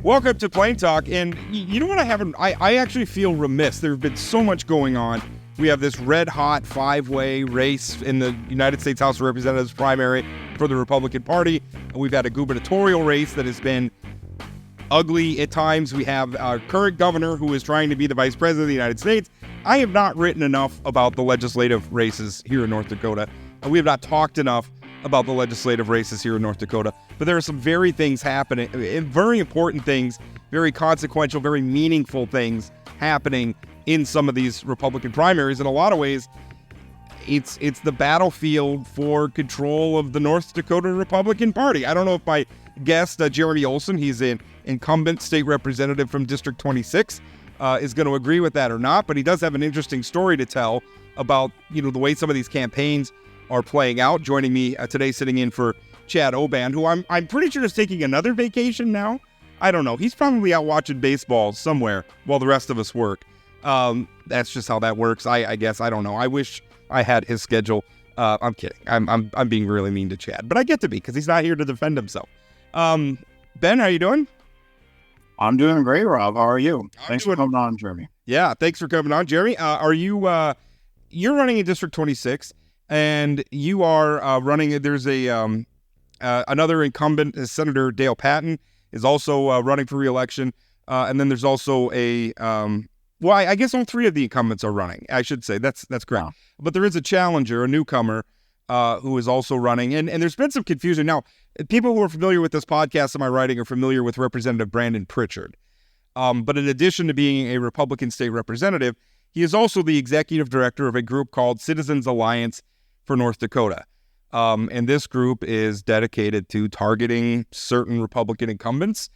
Welcome to Plain Talk, and you know what I actually feel remiss. There's been so much going on. We have this red-hot five-way race in the United States House of Representatives primary for the Republican Party. We've had a gubernatorial race that has been ugly at times. We have our current governor who is trying to be the vice president of the United States. I have not written enough about the legislative races here in North Dakota. We have not talked enough about the legislative races here in North Dakota. But there are some very things happening, very important things, very consequential, very meaningful things happening in some of these Republican primaries. In a lot of ways, it's the battlefield for control of the North Dakota Republican Party. I don't know if my guest, Jeremy Olson, he's an incumbent state representative from District 26, is going to agree with that or not, but he does have an interesting story to tell about, the way some of these campaigns are playing out. Joining me today, sitting in for Chad Oban, who I'm pretty sure is taking another vacation now. I don't know. He's probably out watching baseball somewhere while the rest of us work. That's just how that works. I guess. I don't know. I wish I had his schedule. I'm kidding. I'm being really mean to Chad, but I get to be because he's not here to defend himself. Ben, how you doing? I'm doing great, Rob. How are you? Thanks for coming on, Jeremy. Yeah, thanks for coming on, Jeremy. Are you? You're running in District 26, and you are running. There's another incumbent, Senator Dale Patton, is also running for re-election, and then there's also I guess all three of the incumbents are running. I should say that's correct. Wow. But there is a challenger, a newcomer, who is also running, and there's been some confusion. Now, people who are familiar with this podcast and my writing are familiar with Representative Brandon Prichard. But in addition to being a Republican state representative, he is also the executive director of a group called Citizens Alliance for North Dakota. And this group is dedicated to targeting certain Republican incumbents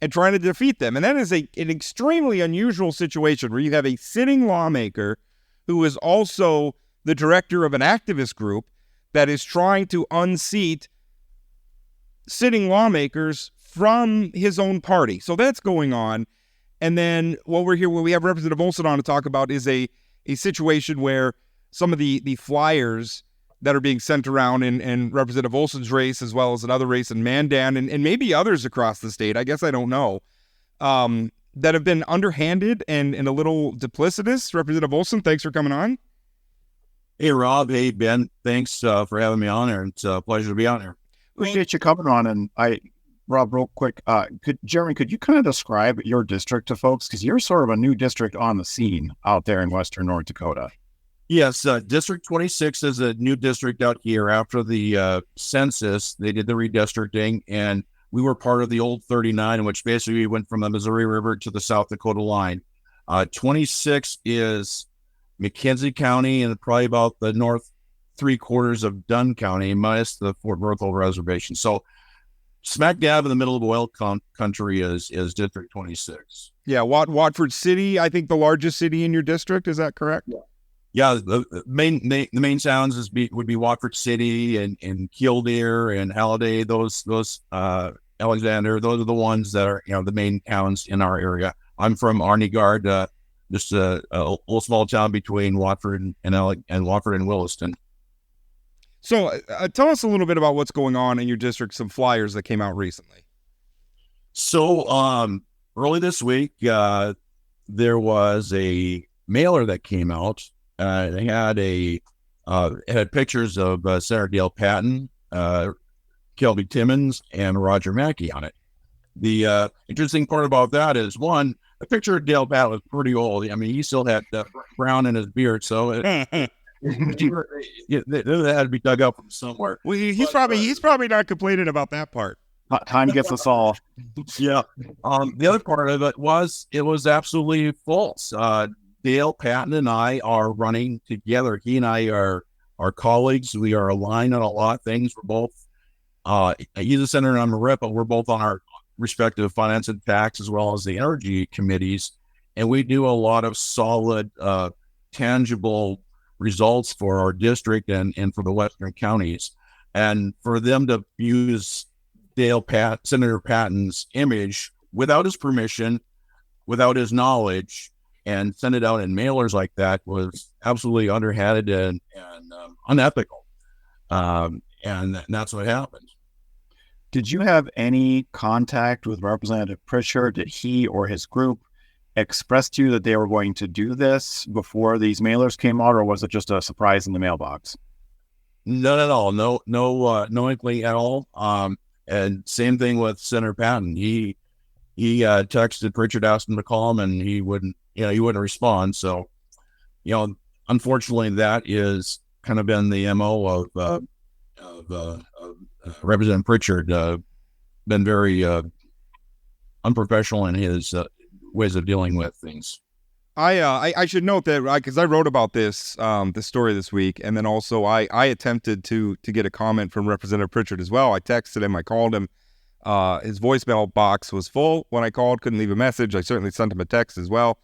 and trying to defeat them. And that is an extremely unusual situation where you have a sitting lawmaker who is also the director of an activist group that is trying to unseat sitting lawmakers from his own party. So that's going on. And then what we have Representative Olson on to talk about is a situation where some of the flyers that are being sent around in Representative Olson's race, as well as another race in Mandan, and maybe others across the state, I guess I don't know, that have been underhanded and a little duplicitous. Representative Olson, thanks for coming on. Hey, Rob. Hey, Ben. Thanks for having me on here. It's a pleasure to be on here. Appreciate you coming on. And Rob, real quick, Jeremy, could you kind of describe your district to folks? Because you're sort of a new district on the scene out there in Western North Dakota. Yes, District 26 is a new district out here. After the census, they did the redistricting, and we were part of the old 39, which basically went from the Missouri River to the South Dakota line. 26 is McKenzie County and probably about the north 3/4 of Dunn County, minus the Fort Berthold Reservation. So smack dab in the middle of oil country is District 26. Yeah, Watford City, I think the largest city in your district. Is that correct? Yeah, the main towns would be Watford City and Killdeer and Halliday. Those Alexander. Those are the ones that are the main towns in our area. I'm from Arnegard, just a little small town between Watford and Watford and Williston. So tell us a little bit about what's going on in your district. Some flyers that came out recently. So early this week, there was a mailer that came out. They had pictures of Senator Dale Patton, Kelby Timmons, and Roger Mackey on it. The interesting part about that is, one, the picture of Dale Patton was pretty old. I mean, he still had brown in his beard, so it had to be dug up from somewhere. Well, he's probably not complaining about that part. Time gets us all. Yeah. The other part of it was absolutely false. Dale Patton and I are running together. He and I are colleagues. We are aligned on a lot of things. We're both, he's a senator and I'm a rep, but we're both on our respective finance and tax as well as the energy committees. And we do a lot of solid, tangible results for our district and for the Western counties. And for them to use Senator Patton's image without his permission, without his knowledge, and send it out in mailers like that was absolutely underhanded and unethical. And that's what happened. Did you have any contact with Representative Prichard? Did he or his group express to you that they were going to do this before these mailers came out, or was it just a surprise in the mailbox? None at all. No inkling at all. And same thing with Senator Patton. He texted Prichard, asked him to call him, and he wouldn't respond. So, unfortunately, that is kind of been the MO of Representative Prichard. Been very unprofessional in his ways of dealing with things. I should note that because I wrote about this story this week, and then also I attempted to get a comment from Representative Prichard as well. I texted him, I called him. His voicemail box was full when I called, couldn't leave a message. I certainly sent him a text as well,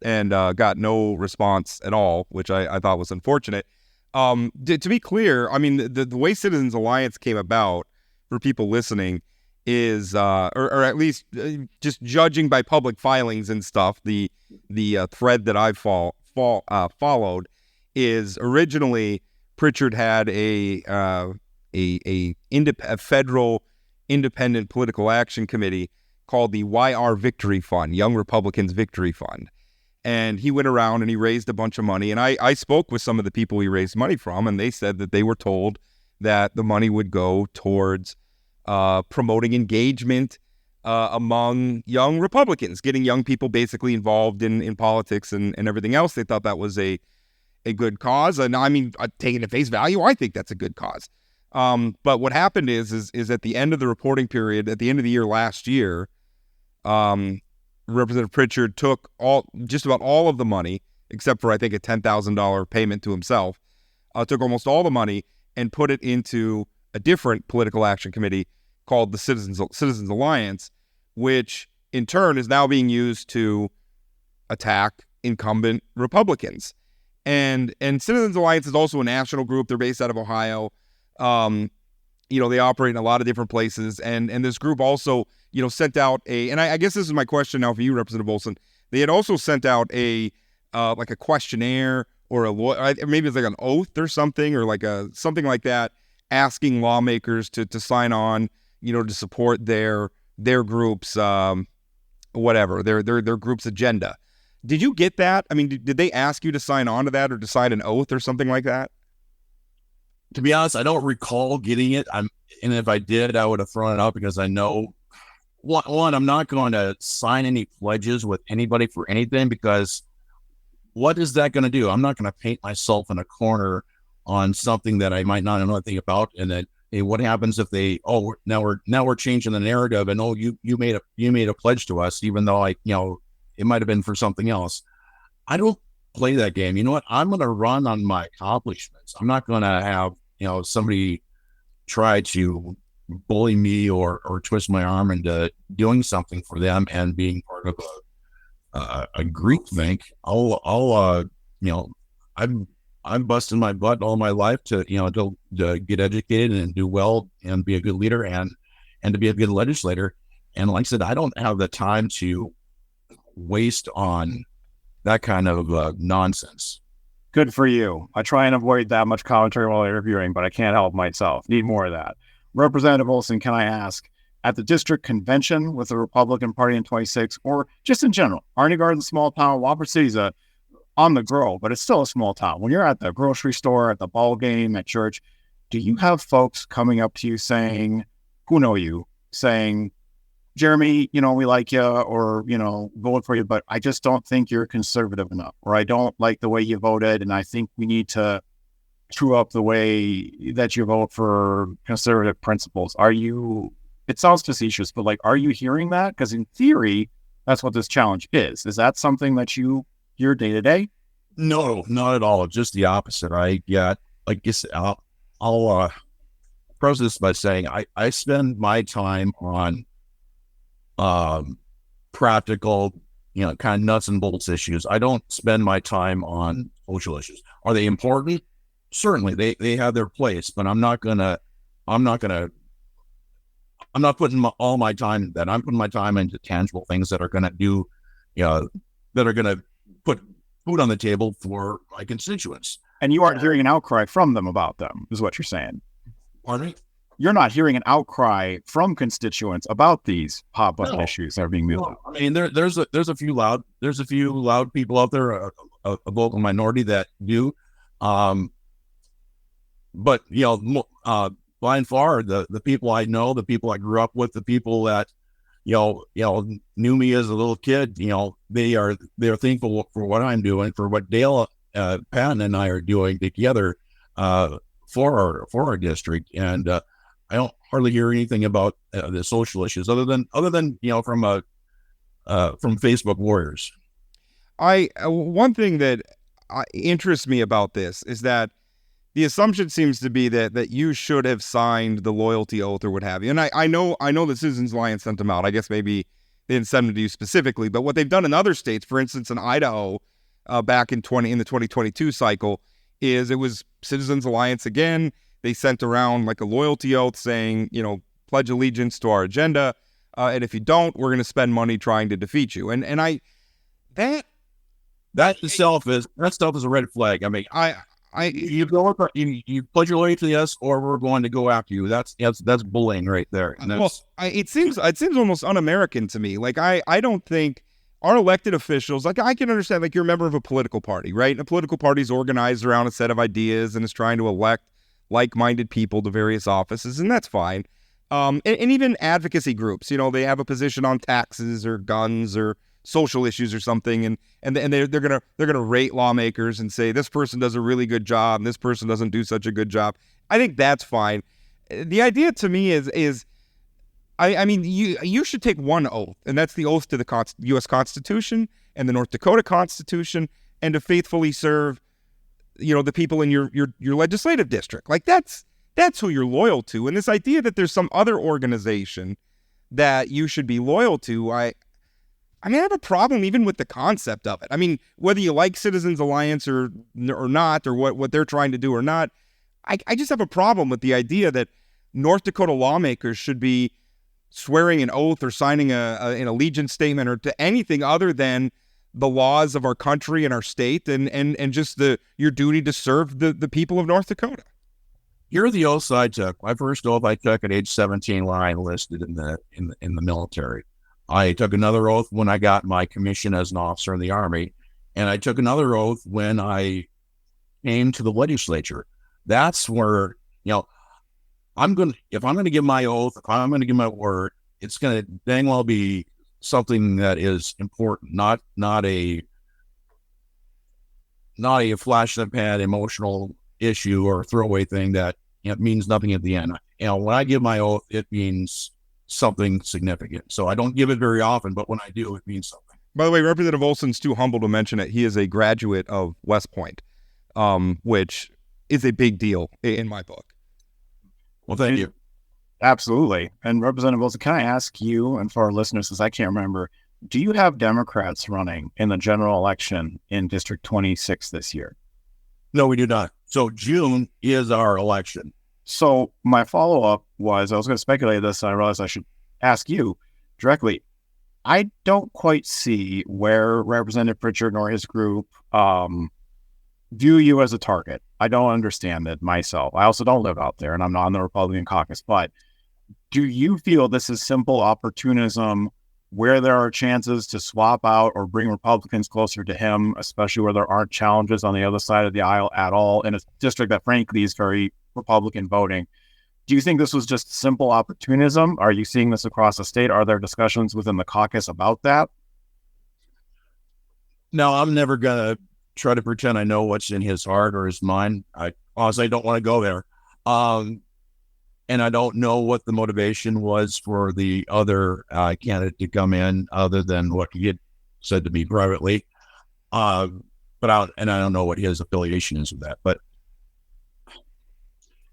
and got no response at all, which I thought was unfortunate. To be clear, I mean, the way Citizens Alliance came about, for people listening, is or at least just judging by public filings and stuff, the thread that I've followed is originally Prichard had a federal independent political action committee called the YR Victory Fund, Young Republicans Victory Fund. And he went around and he raised a bunch of money. And I spoke with some of the people he raised money from, and they said that they were told that the money would go towards promoting engagement among young Republicans, getting young people basically involved in politics and everything else. They thought that was a good cause. And I mean, taking it at face value, I think that's a good cause. But what happened is at the end of the reporting period, at the end of the year last year, Representative Prichard took just about all of the money, except for I think a $10,000 payment to himself, took almost all the money and put it into a different political action committee called the Citizens Alliance, which in turn is now being used to attack incumbent Republicans. And Citizens Alliance is also a national group. They're based out of Ohio. They operate in a lot of different places. And this group also, sent out and I guess this is my question now for you, Representative Olson. They had also sent out like a questionnaire or maybe it's like an oath or something, or like something like that, asking lawmakers to sign on, to support their group's their group's agenda. Did you get that? I mean, did they ask you to sign on to that or to sign an oath or something like that? To be honest, I don't recall getting it. And if I did, I would have thrown it out, because I know, one, I'm not going to sign any pledges with anybody for anything, because what is that going to do? I'm not going to paint myself in a corner on something that I might not know anything about. And then, hey, what happens if now we're changing the narrative, and you made a pledge to us, even though it might have been for something else. I don't play that game. You know what? I'm going to run on my accomplishments. I'm not going to have, somebody try to bully me or twist my arm into doing something for them and being part of a group think. I'm busting my butt all my life to get educated and do well and be a good leader and to be a good legislator. And like I said, I don't have the time to waste on that kind of nonsense. Good for you. I try and avoid that much commentary while interviewing, but I can't help myself. Need more of that. Representative Olson, can I ask, at the district convention with the Republican Party in 26, or just in general, Arnie Garden, small town, Whopper City's on the grow, but it's still a small town. When you're at the grocery store, at the ball game, at church, do you have folks coming up to you saying, who know you, saying, Jeremy, we like you, or, vote for you, but I just don't think you're conservative enough, or I don't like the way you voted, and I think we need to true up the way that you vote for conservative principles. It sounds facetious, but are you hearing that? Because in theory, that's what this challenge is. Is that something that you hear day to day? No, not at all. Just the opposite. I'll preface this by saying I spend my time on practical, kind of nuts and bolts issues. I don't spend my time on social issues. Are they important? Certainly, they have their place, but I'm not putting all my time in that. I'm putting my time into tangible things that are going to do, that are going to put food on the table for my constituents. And you aren't hearing an outcry from them about them, is what you're saying. Pardon me? you're not hearing an outcry from constituents about these hot button issues that are being moved. I mean, there's a few loud people out there, a vocal minority that do, but by and far the people I know, the people I grew up with, the people that knew me as a little kid, they're thankful for what I'm doing, for what Dale Patton and I are doing together for our district, and I don't hardly hear anything about the social issues other than from Facebook warriors. One thing that interests me about this is that the assumption seems to be that you should have signed the loyalty oath or what have you. And I know the Citizens Alliance sent them out. I guess maybe they didn't send them to you specifically, but what they've done in other states, for instance, in Idaho, back in the 2022 cycle, is it was Citizens Alliance again. They sent around like a loyalty oath saying, pledge allegiance to our agenda, and if you don't, we're going to spend money trying to defeat you. That stuff is a red flag. I mean, you go up, you pledge your loyalty to us, or we're going to go after you. That's bullying right there. And it seems almost un-American to me. Like I don't think our elected officials, like I can understand, like you're a member of a political party, right? And a political party is organized around a set of ideas and is trying to elect like-minded people to various offices, and that's fine. And even advocacy groups, they have a position on taxes or guns or social issues or something, and they're gonna rate lawmakers and say this person does a really good job and this person doesn't do such a good job. I think that's fine. The idea to me is I mean you should take one oath, and that's the oath to the U.S. Constitution and the North Dakota Constitution, and to faithfully serve the people in your legislative district. Like that's who you're loyal to. And this idea that there's some other organization that you should be loyal to, I have a problem even with the concept of it. I mean, whether you like Citizens Alliance or not, or what they're trying to do or not, I just have a problem with the idea that North Dakota lawmakers should be swearing an oath or signing an allegiance statement or to anything other than the laws of our country and our state, and just your duty to serve the people of North Dakota. Here are the oaths I took. My first oath I took at age 17 when I enlisted in the military. I took another oath when I got my commission as an officer in the Army, and I took another oath when I came to the legislature. That's where if I'm going to give my oath, if I'm going to give my word, it's going to dang well be something that is important, not a flash in the pan emotional issue or throwaway thing that means nothing at the end. When I give my oath, it means something significant. So I don't give it very often, but when I do, it means something. By the way, Representative Olson's too humble to mention it. He is a graduate of West Point, which is a big deal in my book. Well, thank you. Absolutely. And Representative Olson, can I ask you, and for our listeners, because I can't remember, do you have Democrats running in the general election in District 26 this year? No, we do not. So June is our election. So my follow-up was, I was going to speculate this, and I realized I should ask you directly. I don't quite see where Representative Prichard nor his group view you as a target. I don't understand it myself. I also don't live out there, and I'm not in the Republican caucus, but do you feel this is simple opportunism where there are chances to swap out or bring Republicans closer to him, especially where there aren't challenges on the other side of the aisle at all in a district that frankly is very Republican voting? Do you think this was just simple opportunism? Are you seeing this across the state? Are there discussions within the caucus about that? No, I'm never going to try to pretend I know what's in his heart or his mind. I honestly don't want to go there. And I don't know what the motivation was for the other candidate to come in other than what he had said to me privately. I don't know what his affiliation is with that. But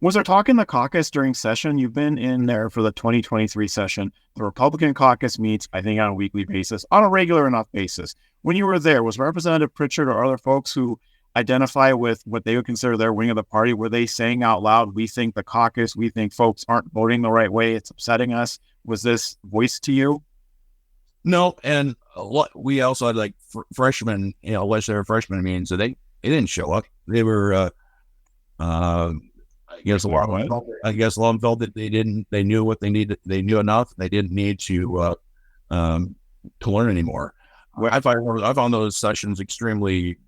was there talk in the caucus during session? You've been in there for the 2023 session. The Republican caucus meets, I think, on a weekly basis, on a regular enough basis. When you were there, was Representative Prichard or other folks who identify with what they would consider their wing of the party, were they saying out loud, we think the caucus, we think folks aren't voting the right way, it's upsetting us? Was this voiced to you? No, and we also had like freshmen, legislative freshmen meetings, so they didn't show up. They were, guess a lot of them felt that they knew what they needed. They knew enough. They didn't need to learn anymore. I found those sessions extremely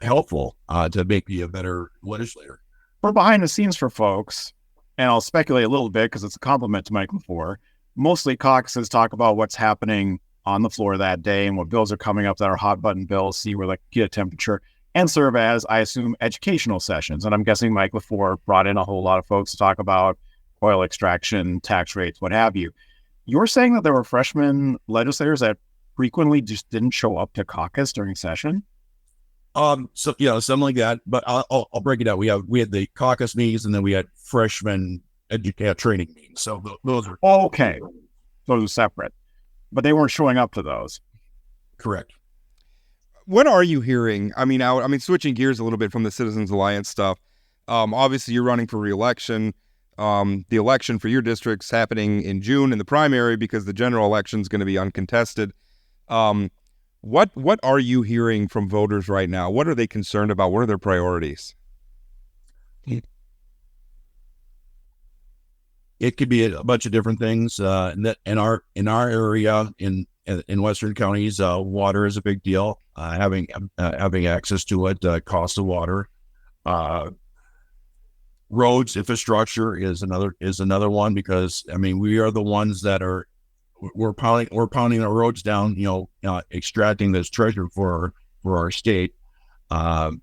helpful to make me a better legislator. For behind the scenes for folks, and I'll speculate a little bit because it's a compliment to Mike LaFleur, mostly caucuses talk about what's happening on the floor that day and what bills are coming up that are hot button bills, see where they get a temperature, and serve as, I assume, educational sessions. And I'm guessing Mike LaFleur brought in a whole lot of folks to talk about oil extraction, tax rates, what have you. You're saying that there were freshman legislators that frequently just didn't show up to caucus during session? So yeah, something like that. But I'll break it out. We had the caucus meetings, and then we had freshman training meetings. So those are okay. Those are separate, but they weren't showing up to those. Correct. What are you hearing? I mean, switching gears a little bit from the Citizens Alliance stuff. Obviously, you're running for re-election. The election for your district's happening in June in the primary because the general election is going to be uncontested. What are you hearing from voters right now? What are they concerned about? What are their priorities? It could be a bunch of different things. In our area in Western counties, water is a big deal. Having access to it, cost of water, roads, infrastructure is another one, because I mean, we are the ones that we're pounding our roads down, extracting this treasure for our state. To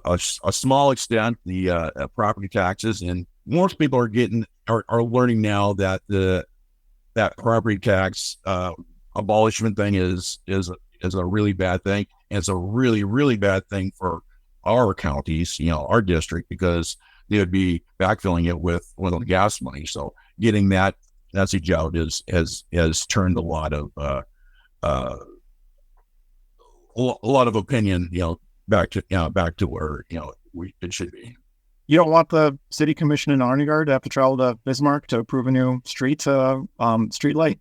a small extent, the property taxes, and most people are learning now that that property tax abolishment thing is a really bad thing. And it's a really, really bad thing for our counties, our district, because they would be backfilling it with oil and gas money. So getting that message out has turned a lot of opinion, back to where it should be. You don't want the city commission in Arnegard to have to travel to Bismarck to approve a new street light?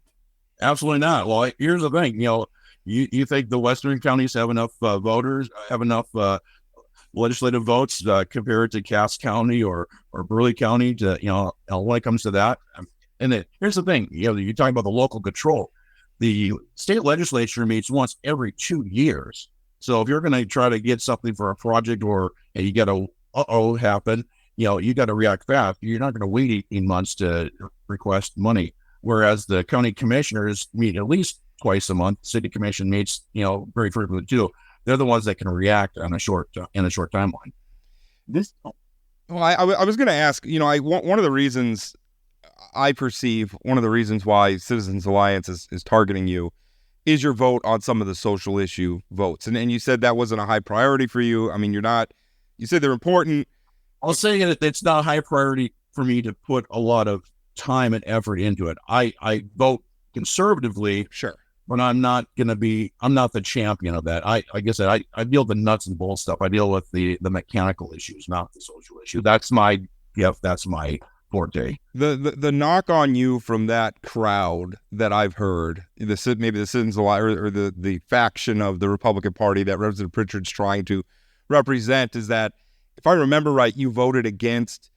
Absolutely not. Well, here's the thing. You think the Western counties have enough voters, have enough legislative votes compared to Cass County or Burley County to, when it comes to that. And here's the thing, you're talking about the local control. The state legislature meets once every 2 years. So if you're going to try to get something for a project, or you got to happen, you got to react fast. You're not going to wait 18 months to request money. Whereas the county commissioners meet at least twice a month. City commission meets, very frequently too. They're the ones that can react in a short timeline. Well, I was going to ask, one of the reasons why Citizens Alliance is targeting you is your vote on some of the social issue votes. And you said that wasn't a high priority for you. I mean, you said they're important. I'll say that it's not a high priority for me to put a lot of time and effort into it. I vote conservatively, sure, but I'm not the champion of that. I guess I deal with the nuts and bolts stuff. I deal with the mechanical issues, not the social issue. That's my forte. The knock on you from that crowd that I've heard, maybe the Citizens Alliance or the faction of the Republican Party that Representative Prichard's trying to represent, is that, if I remember right, you voted against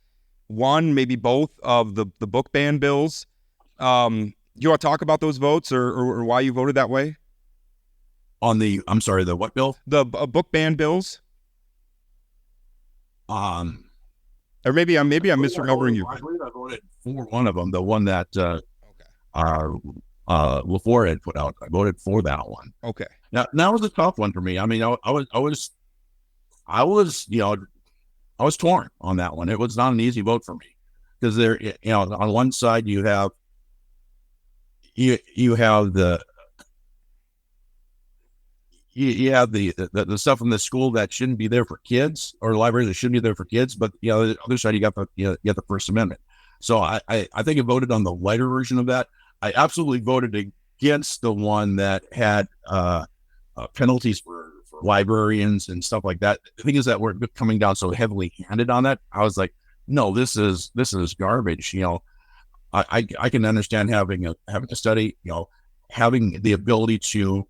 one, maybe both of the book ban bills. You want to talk about those votes or why you voted that way? I'm sorry, the what bill? The book ban bills. Or maybe I'm misremembering you. I believe I voted for one of them, the one that LaFleur had put out. I voted for that one. Okay. Now that was a tough one for me. I mean, I was torn on that one. It was not an easy vote for me, because there, on one side you have the stuff in the school that shouldn't be there for kids, or libraries that shouldn't be there for kids, but the other side you got the First Amendment. So I think I voted on the lighter version of that. I absolutely voted against the one that had penalties for librarians and stuff like that. The thing is that we're coming down so heavily handed on that. I was like, no, this is garbage. I can understand having a study, having the ability to,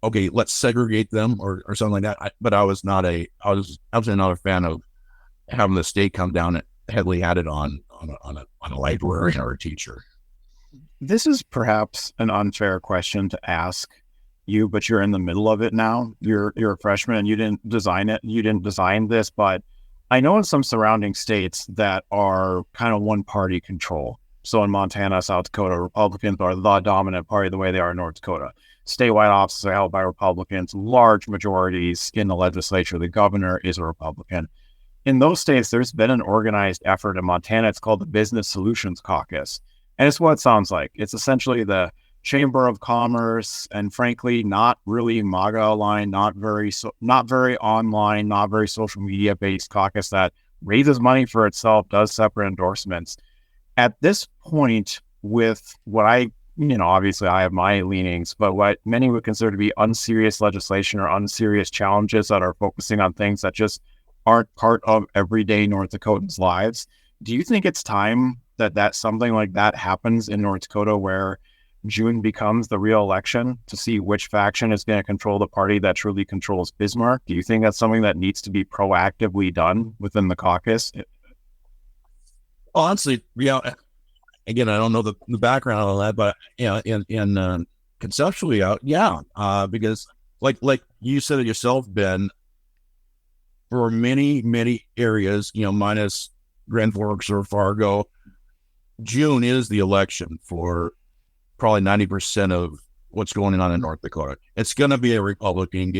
okay, let's segregate them or something like that. But I was absolutely not a fan of having the state come down and heavily handed on a librarian or a teacher. This is perhaps an unfair question to ask you, but you're in the middle of it now. You're a freshman and you didn't design it. You didn't design this, but I know in some surrounding states that are kind of one party control. So in Montana, South Dakota, Republicans are the dominant party the way they are in North Dakota. Statewide offices are held by Republicans, large majorities in the legislature. The governor is a Republican. In those states, there's been an organized effort in Montana. It's called the Business Solutions Caucus. And it's what it sounds like. It's essentially the Chamber of Commerce, and frankly, not really MAGA-aligned, not very online, not very social media-based caucus that raises money for itself, does separate endorsements. At this point, with what obviously I have my leanings, but what many would consider to be unserious legislation or unserious challenges that are focusing on things that just aren't part of everyday North Dakotans' lives, do you think it's time that something like that happens in North Dakota, where June becomes the real election to see which faction is going to control the party that truly controls Bismarck? Do you think that's something that needs to be proactively done within the caucus? Honestly, again, I don't know the background on that, but in conceptually out, because like you said it yourself, Ben, for many areas, minus Grand Forks or Fargo, June is the election for probably 90% of what's going on in North Dakota. It's going to be a Republican.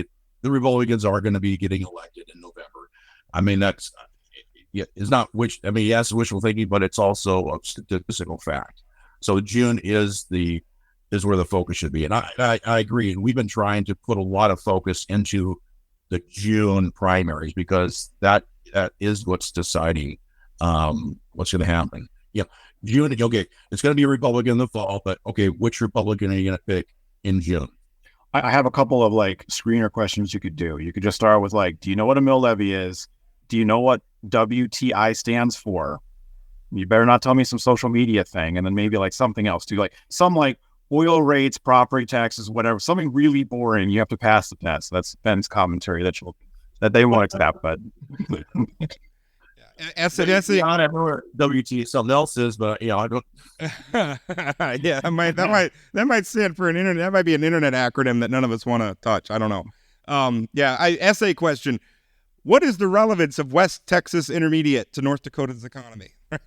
The Republicans are going to be getting elected in November. I mean, it's not yes, wishful thinking, but it's also a statistical fact. So June is where the focus should be. And I agree. And we've been trying to put a lot of focus into the June primaries, because that is what's deciding what's going to happen. June, okay, it's going to be a Republican in the fall, but okay, which Republican are you going to pick in June? I have a couple of screener questions you could do. You could just start with do you know what a mill levy is? Do you know what WTI stands for? You better not tell me some social media thing, and then maybe something else. Do some oil rates, property taxes, whatever, something really boring. You have to pass the test. That's Ben's commentary that they won't accept, but. WT something else is, but I don't. Yeah, that might stand for an internet. That might be an internet acronym that none of us want to touch. I don't know. Essay question: what is the relevance of West Texas Intermediate to North Dakota's economy? And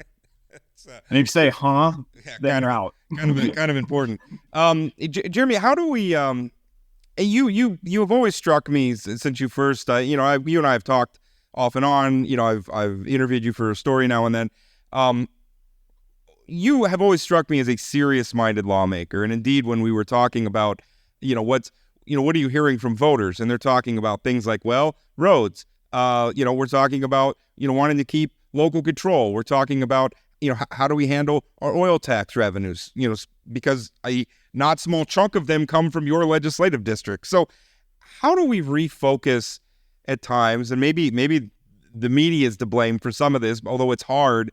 if you say, "Huh," then you're out. Kind of important. Jeremy, how do we? You have always struck me since you first. You and I have talked off and on. I've interviewed you for a story now and then. You have always struck me as a serious-minded lawmaker, and indeed, when we were talking about, what are you hearing from voters, and they're talking about things like, roads. We're talking about, wanting to keep local control. We're talking about, how do we handle our oil tax revenues? Because a not small chunk of them come from your legislative district. So, how do we refocus at times, and maybe the media is to blame for some of this, although it's hard.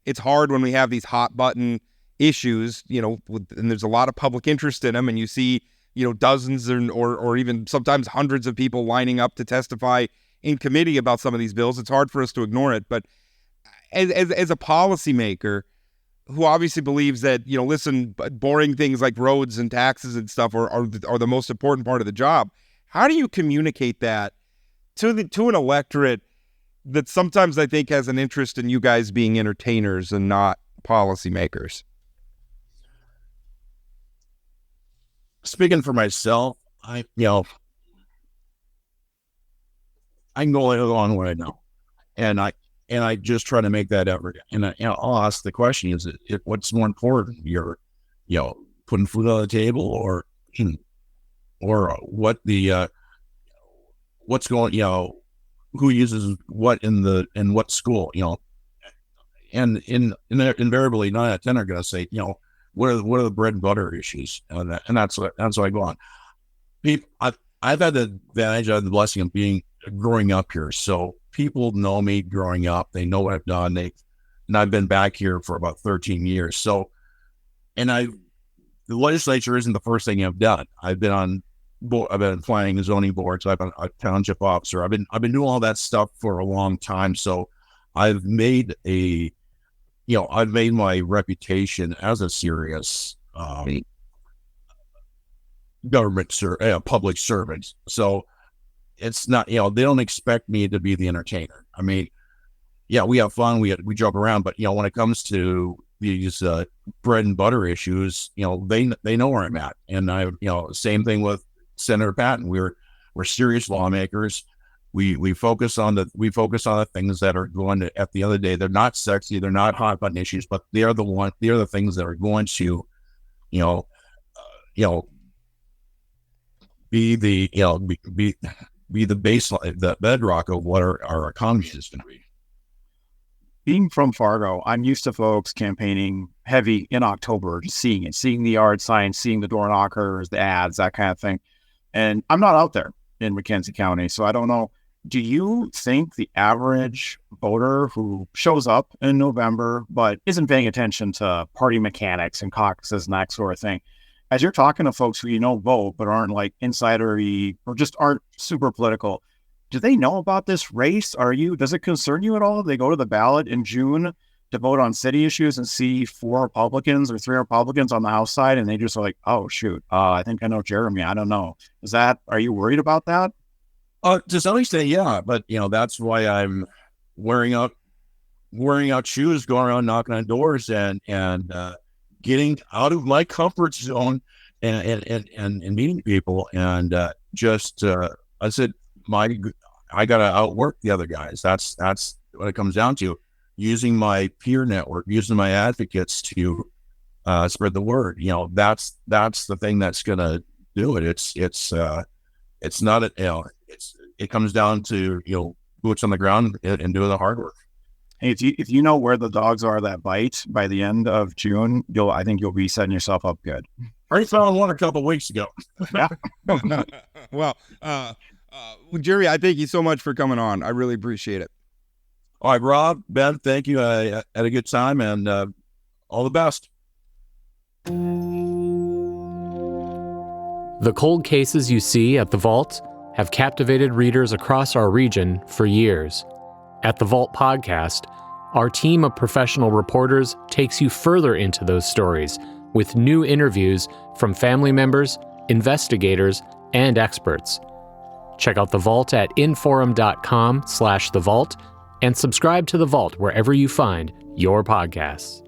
It's hard when we have these hot button issues, and there's a lot of public interest in them, and you see, dozens or even sometimes hundreds of people lining up to testify in committee about some of these bills. It's hard for us to ignore it. But as a policymaker who obviously believes that, boring things like roads and taxes and stuff are the most important part of the job, how do you communicate that to an electorate that sometimes I think has an interest in you guys being entertainers and not policymakers? Speaking for myself, I can go a long way now, and I just try to make that effort. And I'll ask the question: is it what's more important? You're putting food on the table, or what the what's going, who uses what in what school, and invariably 9 out of 10 are going to say, what are the bread and butter issues, and that's what I go on. I've had the advantage, of the blessing of growing up here, so people know me growing up. They know what I've done. And I've been back here for about 13 years. So, the legislature isn't the first thing I've done. I've been planning zoning boards. I've been a township officer. I've been doing all that stuff for a long time. So I've made my reputation as a serious public servant. So it's not, they don't expect me to be the entertainer. I mean, yeah, we have fun, we joke around, but when it comes to these bread and butter issues, they know where I'm at. And same thing with Senator Patton. We're serious lawmakers. We focus on the things that are going to, at the end of the day, they're not sexy, they're not hot button issues, but they are the things that are going to, be the baseline, the bedrock of what our economy is going to be. Being from Fargo, I'm used to folks campaigning heavy in October, just seeing the yard signs, seeing the door knockers, the ads, that kind of thing. And I'm not out there in McKenzie County, so I don't know. Do you think the average voter who shows up in November but isn't paying attention to party mechanics and caucuses and that sort of thing, as you're talking to folks who vote but aren't like insidery or just aren't super political, do they know about this race? Does it concern you at all? They go to the ballot in June to vote on city issues and see 4 Republicans or 3 Republicans on the House side, and they just are like, oh shoot, I think I know Jeremy. I don't know. Are you worried about that? To some extent, yeah, but that's why I'm wearing out shoes, going around knocking on doors, and getting out of my comfort zone and meeting people, and I said, I got to outwork the other guys. That's what it comes down to. Using my peer network, using my advocates to spread the word. That's the thing that's going to do it. It's not it comes down to boots on the ground and doing the hard work. Hey, if you know where the dogs are that bite by the end of June, I think you'll be setting yourself up good. I already found one a couple of weeks ago. Yeah. Well, Jerry, I thank you so much for coming on. I really appreciate it. All right, Rob, Ben, thank you. I had a good time, and all the best. The cold cases you see at The Vault have captivated readers across our region for years. At The Vault Podcast, our team of professional reporters takes you further into those stories with new interviews from family members, investigators, and experts. Check out The Vault at inforum.com/The Vault and subscribe to The Vault wherever you find your podcasts.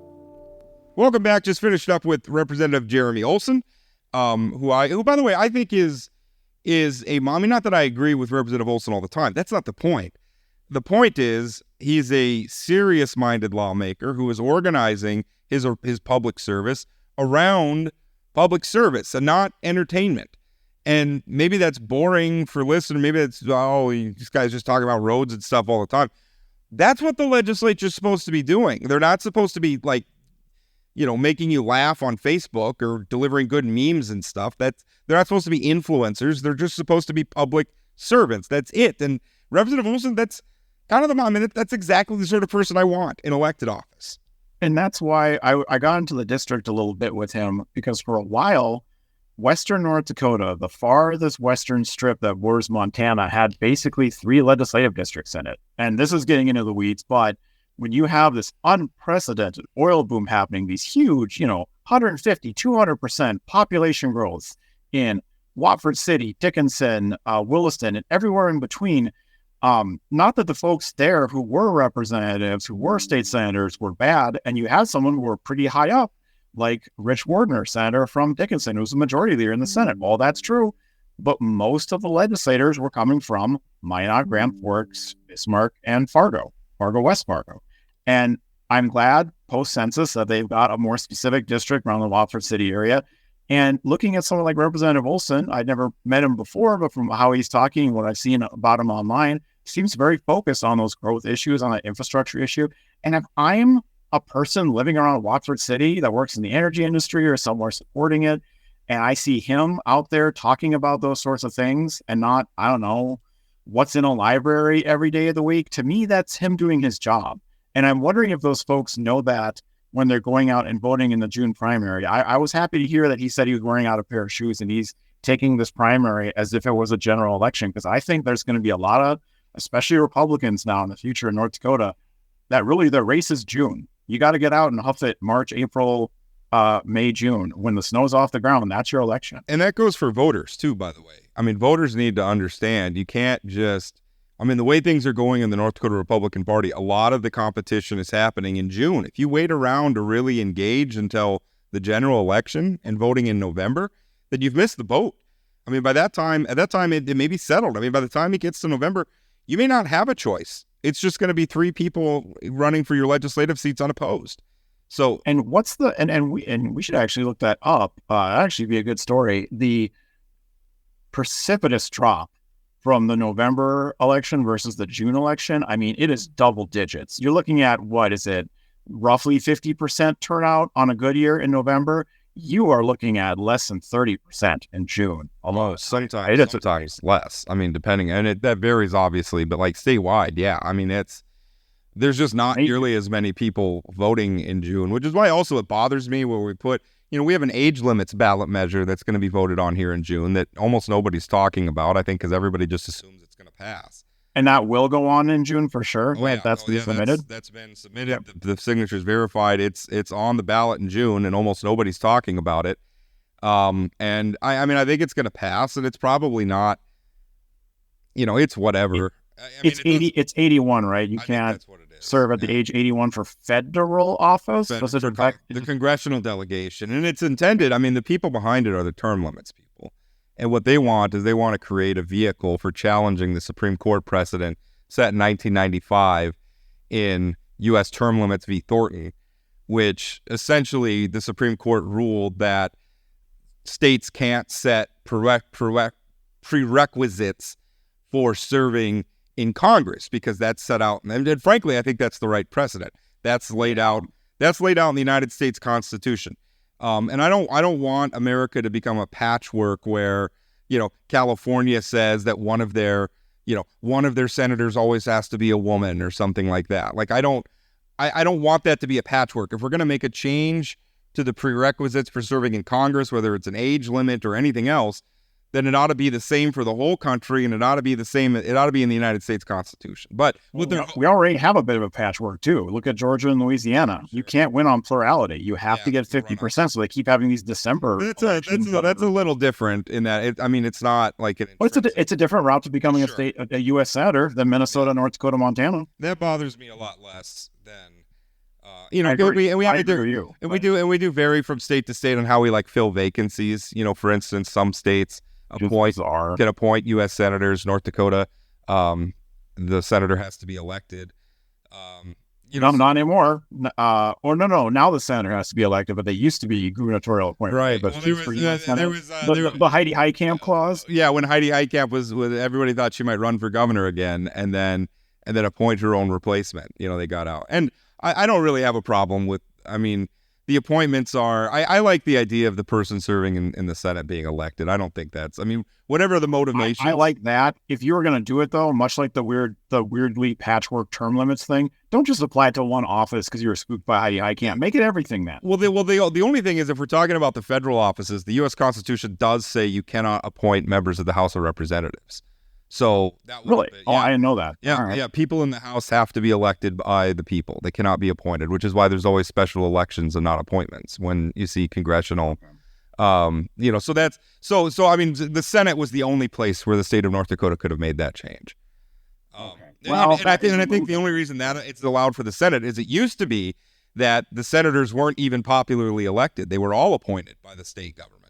Welcome back. Just finished up with Representative Jeremy Olson, who by the way, I think is a mommy. Not that I agree with Representative Olson all the time. That's not the point. The point is he's a serious-minded lawmaker who is organizing his public service around public service and not entertainment. And maybe that's boring for listeners. Maybe it's, these guys just talking about roads and stuff all the time. That's what the legislature is supposed to be doing. They're not supposed to be making you laugh on Facebook or delivering good memes and stuff. They're not supposed to be influencers. They're just supposed to be public servants. That's it. And Representative Olson, that's kind of that's exactly the sort of person I want in elected office. And that's why I got into the district a little bit with him, because for a while, Western North Dakota, the farthest western strip that borders Montana, had basically 3 legislative districts in it. And this is getting into the weeds, but when you have this unprecedented oil boom happening, these huge, 150, 200% population growth in Watford City, Dickinson, Williston, and everywhere in between, not that the folks there who were representatives, who were state senators, were bad, and you had someone who were pretty high up, like Rich Wardner, senator from Dickinson, who's the majority leader in the Senate. All that's true, but most of the legislators were coming from Minot, Grand Forks, Bismarck, and West Fargo. And I'm glad post-census that they've got a more specific district around the Watford City area. And looking at someone like Representative Olson, I'd never met him before, but from how he's talking, what I've seen about him online, seems very focused on those growth issues, on that infrastructure issue. And if I'm a person living around Watford City that works in the energy industry or somewhere supporting it, and I see him out there talking about those sorts of things and not, I don't know, what's in a library every day of the week, to me, that's him doing his job. And I'm wondering if those folks know that when they're going out and voting in the June primary. I was happy to hear that he said he was wearing out a pair of shoes and he's taking this primary as if it was a general election, because I think there's going to be a lot of, especially Republicans now in the future in North Dakota, that really the race is June. You got to get out and huff it March, April, May, June. When the snow's off the ground, that's your election. And that goes for voters too, by the way. I mean, voters need to understand you can't just, I mean, the way things are going in the North Dakota Republican Party, a lot of the competition is happening in June. If you wait around to really engage until the general election and voting in November, then you've missed the boat. I mean, at that time, it may be settled. I mean, by the time it gets to November, you may not have a choice. It's just going to be 3 people running for your legislative seats unopposed. So, and what's the and we should actually look that up. That'd actually be a good story. The precipitous drop from the November election versus the June election. I mean, it is double digits. You're looking at, what is it, roughly 50% turnout on a good year in November. You are looking at less than 30% in June. Almost. Sometimes less. I mean, depending, and that varies obviously, but like statewide, yeah. I mean, there's just not nearly as many people voting in June, which is why also it bothers me where we put, we have an age limits ballot measure that's going to be voted on here in June that almost nobody's talking about, I think, because everybody just assumes it's going to pass. And that will go on in June for sure. Oh, yeah. That's been submitted. That's been submitted. Yep. The signature's verified. It's on the ballot in June, and almost nobody's talking about it. And I mean, I think it's going to pass, and it's probably not. It's whatever. It's 81, right? You can't serve at the age 81 for federal office. The congressional delegation, and it's intended. I mean, the people behind it are the term limits people. And what they want is they want to create a vehicle for challenging the Supreme Court precedent set in 1995 in U.S. term limits v. Thornton, which essentially the Supreme Court ruled that states can't set prerequisites for serving in Congress because that's set out. And frankly, I think that's the right precedent. That's laid out in the United States Constitution. And I don't want America to become a patchwork where, California says that one of their senators always has to be a woman or something like that. Like, I don't want that to be a patchwork. If we're going to make a change to the prerequisites for serving in Congress, whether it's an age limit or anything else, then it ought to be the same for the whole country, and it ought to be in the United States Constitution. But we already have a bit of a patchwork too. Look at Georgia and Louisiana. You can't win on plurality. You have to get 50%, so they keep having these December. That's a little different in that. It's not like it's a different route to becoming a U.S. senator than Minnesota, North Dakota, Montana. That bothers me a lot less than. We do vary from state to state on how we fill vacancies. For instance, some states can appoint U.S. senators. North Dakota, the senator has to be elected. Not anymore. Now the senator has to be elected, but they used to be gubernatorial appointment. Right. But there was the Heidi Heitkamp clause. Yeah, when Heidi Heitkamp was everybody thought she might run for governor again, and then appoint her own replacement. They got out, and I don't really have a problem with. I mean, the appointments are. I like the idea of the person serving in the Senate being elected. I don't think that's. I mean, whatever the motivation. I like that. If you were going to do it though, much like the weirdly patchwork term limits thing, don't just apply it to one office because you were spooked by Heidi Heitkamp. Make it everything then. The only thing is, if we're talking about the federal offices, the U.S. Constitution does say you cannot appoint members of the House of Representatives. So that really, I didn't know that. Yeah, right. Yeah. People in the House have to be elected by the people; they cannot be appointed, which is why there's always special elections and not appointments when you see congressional. So that's so. I mean, the Senate was the only place where the state of North Dakota could have made that change. I think the only reason that it's allowed for the Senate is it used to be that the senators weren't even popularly elected; they were all appointed by the state government.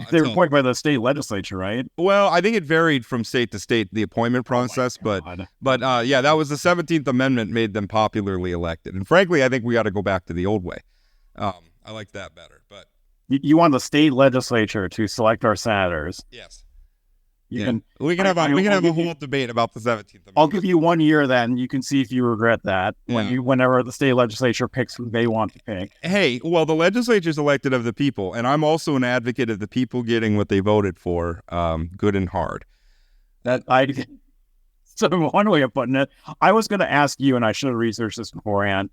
They were appointed by the state legislature, right? Well, I think it varied from state to state, the appointment process, but that was the 17th Amendment made them popularly elected. And frankly, I think we got to go back to the old way. I like that better. But you want the state legislature to select our senators? Yes. We can have a whole debate about the 17th Amendment. I'll give you 1 year then. You can see if you regret that whenever the state legislature picks who they want to pick. Hey, well, the legislature is elected of the people, and I'm also an advocate of the people getting what they voted for, good and hard. So one way of putting it, I was going to ask you, and I should have researched this beforehand.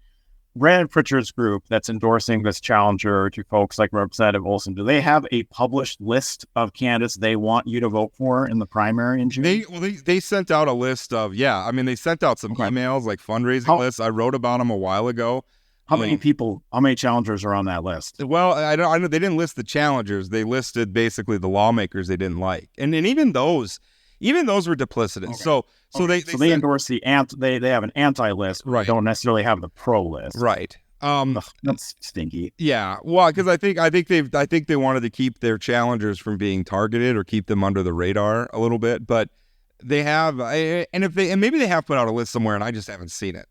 Brandon Prichard's group that's endorsing this challenger to folks like Representative Olson, do they have a published list of candidates they want you to vote for in the primary in June? They sent out a list of, they sent out some emails, like fundraising lists. I wrote about them a while ago. How many challengers are on that list? Well, I know they didn't list the challengers. They listed basically the lawmakers they didn't like. And even those were duplicitous. Okay. So they endorse they have an anti list, right? They don't necessarily have the pro list, right? That's stinky. Yeah, well, because I think they wanted to keep their challengers from being targeted or keep them under the radar a little bit, but they have, maybe they have put out a list somewhere and I just haven't seen it.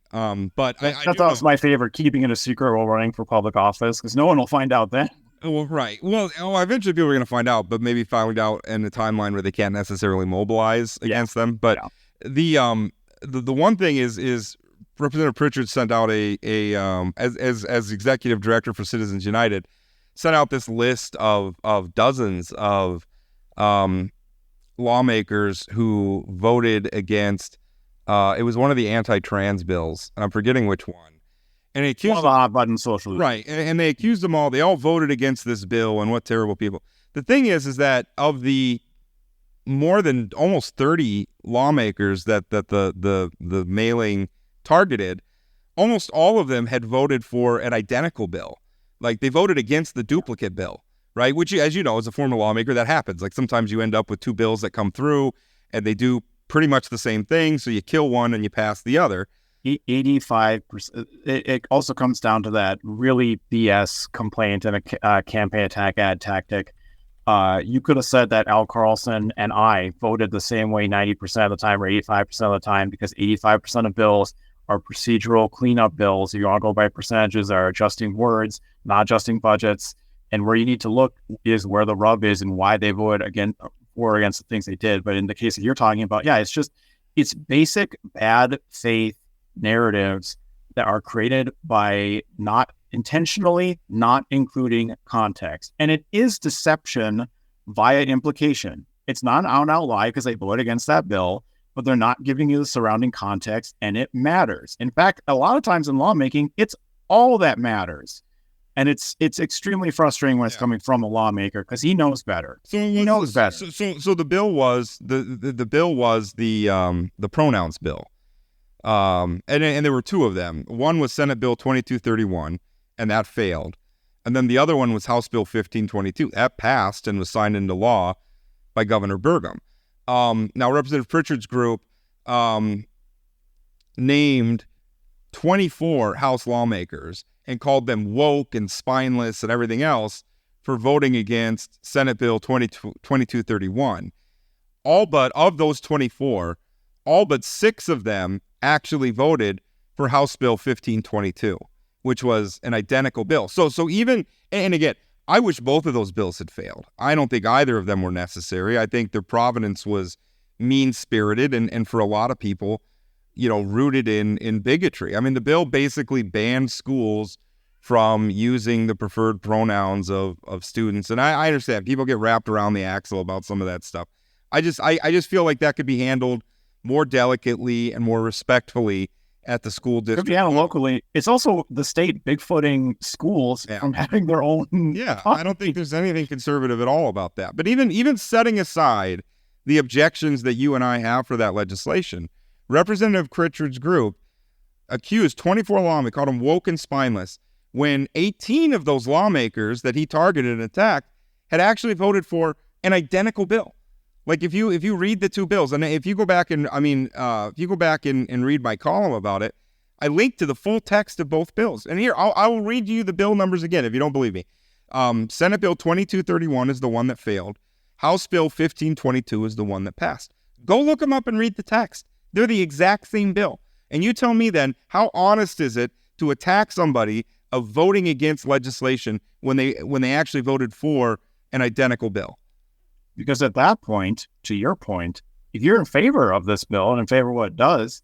But that's my favorite, keeping it a secret while running for public office, because no one will find out then. Well, right. Well, eventually people are going to find out, but maybe find out in a timeline where they can't necessarily mobilize against them. But the one thing is Representative Prichard sent out as executive director for Citizens United, sent out this list of dozens of lawmakers who voted against. It was one of the anti-trans bills, and I'm forgetting which one. And they accused one of the hot button socialists. Right, and they accused them all. They all voted against this bill, and what terrible people. The thing is that of the more than almost 30 lawmakers that the mailing targeted, almost all of them had voted for an identical bill. Like, they voted against the duplicate bill, right? Which, as you know, as a former lawmaker, that happens. Like, sometimes you end up with two bills that come through, and they do pretty much the same thing, so you kill one and you pass the other. 85%. It also comes down to that really BS complaint and a campaign attack ad tactic. You could have said that Al Carlson and I voted the same way 90% of the time or 85% of the time, because 85% of bills are procedural cleanup bills. You want to go by percentages, are adjusting words, not adjusting budgets. And where you need to look is where the rub is and why they voted against the things they did. But in the case that you're talking about, it's basic bad faith narratives that are created by not intentionally not including context. And it is deception via implication. It's not an out lie because they voted against that bill, but they're not giving you the surrounding context, and it matters. In fact, a lot of times in lawmaking, it's all that matters. And it's extremely frustrating when it's coming from a lawmaker, because he knows better. He knows better. So the bill was the bill was the pronouns bill. And there were two of them. One was Senate Bill 2231, and that failed. And then the other one was House Bill 1522. That passed and was signed into law by Governor Burgum. Now, Representative Prichard's group named 24 House lawmakers and called them woke and spineless and everything else for voting against Senate Bill 2231. All but of those 24, all but 6 of them actually voted for House Bill 1522, which was an identical bill. So even, and again, I wish both of those bills had failed. I don't think either of them were necessary. I think their provenance was mean-spirited and for a lot of people, rooted in bigotry. I mean, the bill basically banned schools from using the preferred pronouns of students. And I understand people get wrapped around the axle about some of that stuff. I just feel like that could be handled more delicately and more respectfully at the school district. Yeah, locally. It's also the state bigfooting schools from having their own. Yeah, I don't think there's anything conservative at all about that. But even setting aside the objections that you and I have for that legislation, Representative Prichard's group accused 24 lawmakers, called them woke and spineless, when 18 of those lawmakers that he targeted and attacked had actually voted for an identical bill. Like, if you read the two bills, and if you go back and read my column about it, I linked to the full text of both bills. And here, I will read you the bill numbers again if you don't believe me. Senate Bill 2231 is the one that failed. House Bill 1522 is the one that passed. Go look them up and read the text. They're the exact same bill. And you tell me then, how honest is it to attack somebody of voting against legislation when they actually voted for an identical bill? Because at that point, to your point, if you're in favor of this bill and in favor of what it does,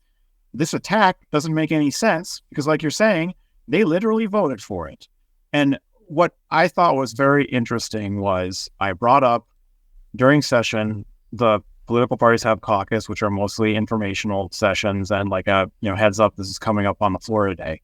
this attack doesn't make any sense, because like you're saying, they literally voted for it. And what I thought was very interesting was I brought up during session, the political parties have caucus, which are mostly informational sessions and like a heads up, this is coming up on the floor today.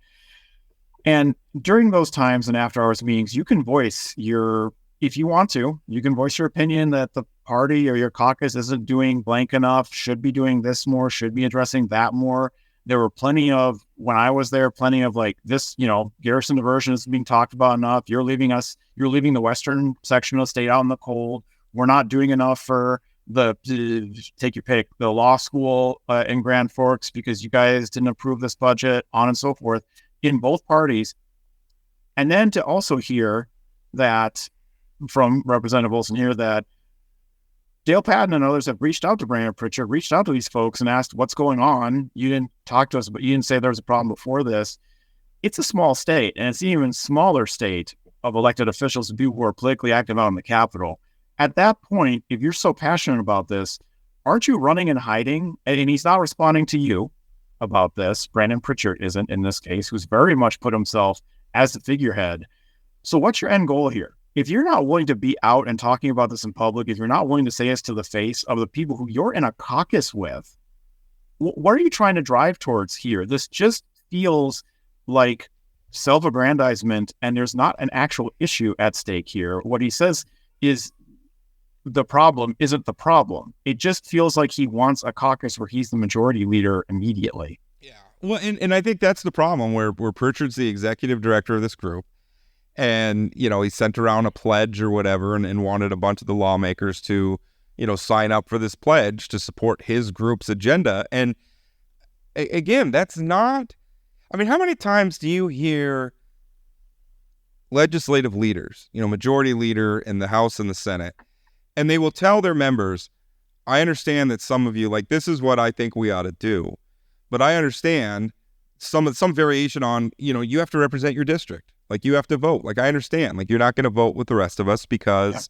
And during those times and after hours meetings, you can voice if you want to, you can voice your opinion that the party or your caucus isn't doing blank enough, should be doing this more, should be addressing that more. There were plenty of, when I was there, plenty of like this, garrison diversion is being talked about enough. You're leaving the western section of the state out in the cold. We're not doing enough for take your pick, the law school in Grand Forks because you guys didn't approve this budget, on and so forth, in both parties. And then to also hear that from Representative Olson here that Dale Patton and others have reached out to Brandon Prichard, reached out to these folks and asked what's going on. You didn't talk to us, but you didn't say there was a problem before this. It's a small state, and it's an even smaller state of elected officials and people who are politically active out in the Capitol. At that point, if you're so passionate about this, aren't you running and hiding? And he's not responding to you about this. Brandon Prichard isn't in this case, who's very much put himself as the figurehead. So what's your end goal here? If you're not willing to be out and talking about this in public, if you're not willing to say this to the face of the people who you're in a caucus with, what are you trying to drive towards here? This just feels like self-aggrandizement, and there's not an actual issue at stake here. What he says is the problem isn't the problem. It just feels like he wants a caucus where he's the majority leader immediately. Yeah. Well, and I think that's the problem where Prichard's the executive director of this group. And, he sent around a pledge or whatever and wanted a bunch of the lawmakers to, sign up for this pledge to support his group's agenda. And again, that's not, how many times do you hear legislative leaders, majority leader in the House and the Senate, and they will tell their members, I understand that some of you, this is what I think we ought to do, but I understand some variation on, you have to represent your district. You have to vote. I understand. You're not going to vote with the rest of us because,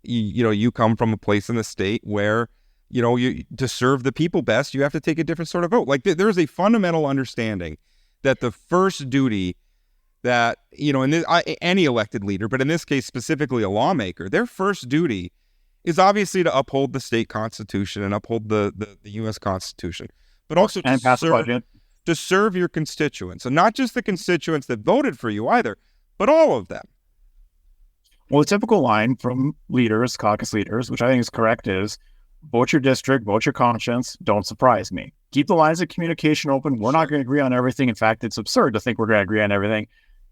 you come from a place in the state where, to serve the people best, you have to take a different sort of vote. There's a fundamental understanding that the first duty that, any elected leader, but in this case, specifically a lawmaker, their first duty is obviously to uphold the state constitution and uphold the U.S. Constitution, but also to serve your constituents, and not just the constituents that voted for you either, but all of them. Well, the typical line from leaders, caucus leaders, which I think is correct, is vote your district, vote your conscience, don't surprise me. Keep the lines of communication open. We're not going to agree on everything. In fact, it's absurd to think we're going to agree on everything.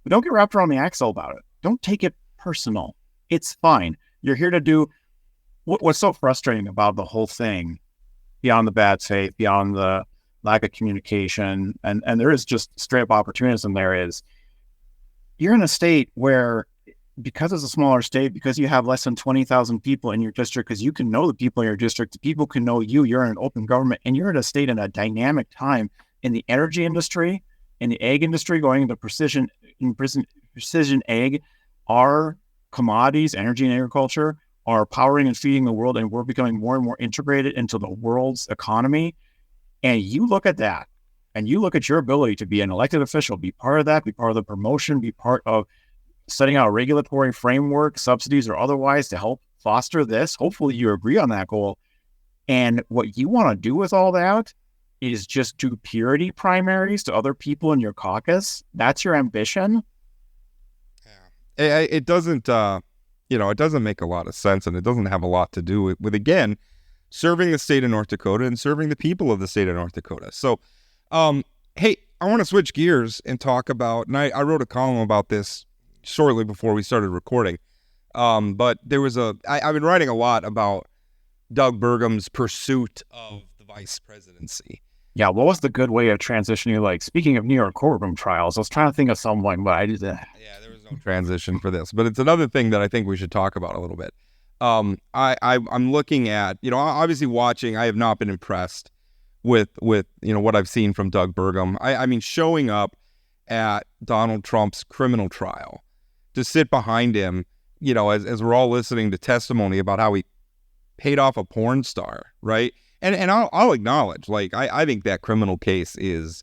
But don't get wrapped around the axle about it. Don't take it personal. It's fine. You're here to do what's so frustrating about the whole thing, beyond the bad faith, beyond the lack of communication, and there is just straight up opportunism. There is, you're in a state where, because it's a smaller state, because you have less than 20,000 people in your district, because you can know the people in your district, the people can know you, you're in an open government, and you're in a state in a dynamic time in the energy industry, in the egg industry, going into precision egg. Our commodities, energy and agriculture, are powering and feeding the world, and we're becoming more and more integrated into the world's economy. And you look at that, and you look at your ability to be an elected official, be part of that, be part of the promotion, be part of setting out a regulatory framework, subsidies or otherwise, to help foster this. Hopefully you agree on that goal. And what you want to do with all that is just do purity primaries to other people in your caucus. That's your ambition. Yeah. It doesn't, it doesn't make a lot of sense, and it doesn't have a lot to do with again, serving the state of North Dakota and serving the people of the state of North Dakota. So, hey, I want to switch gears and talk about, and I wrote a column about this shortly before we started recording, but there was I've been writing a lot about Doug Burgum's pursuit of the vice presidency. Yeah, what was the good way of transitioning? Speaking of New York courtroom trials, I was trying to think of someone, but I just... Yeah, there was no transition for this, but it's another thing that I think we should talk about a little bit. I'm looking at, obviously watching, I have not been impressed with what I've seen from Doug Burgum. I mean, showing up at Donald Trump's criminal trial to sit behind him, as we're all listening to testimony about how he paid off a porn star, right? And I'll acknowledge, I think that criminal case is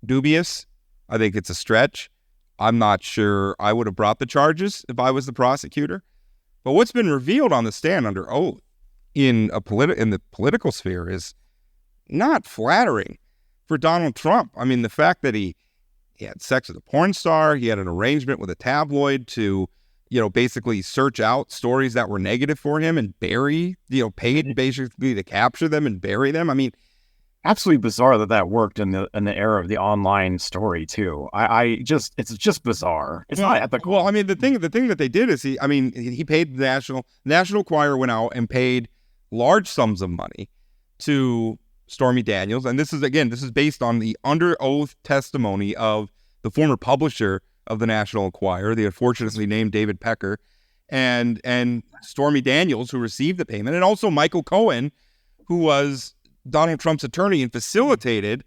dubious. I think it's a stretch. I'm not sure I would have brought the charges if I was the prosecutor. But what's been revealed on the stand under oath in the political sphere is not flattering for Donald Trump. I mean, the fact that he He had sex with a porn star. He had an arrangement with a tabloid to, basically search out stories that were negative for him and bury, paid basically to capture them and bury them. I mean, absolutely bizarre that worked in the era of the online story too. It's just bizarre. It's not ethical. Well, I mean, the thing that they did is he paid the National Enquirer went out and paid large sums of money to Stormy Daniels, and this is based on the under oath testimony of the former publisher of the National Enquirer, the unfortunately named David Pecker, and Stormy Daniels, who received the payment, and also Michael Cohen, who was Donald Trump's attorney and facilitated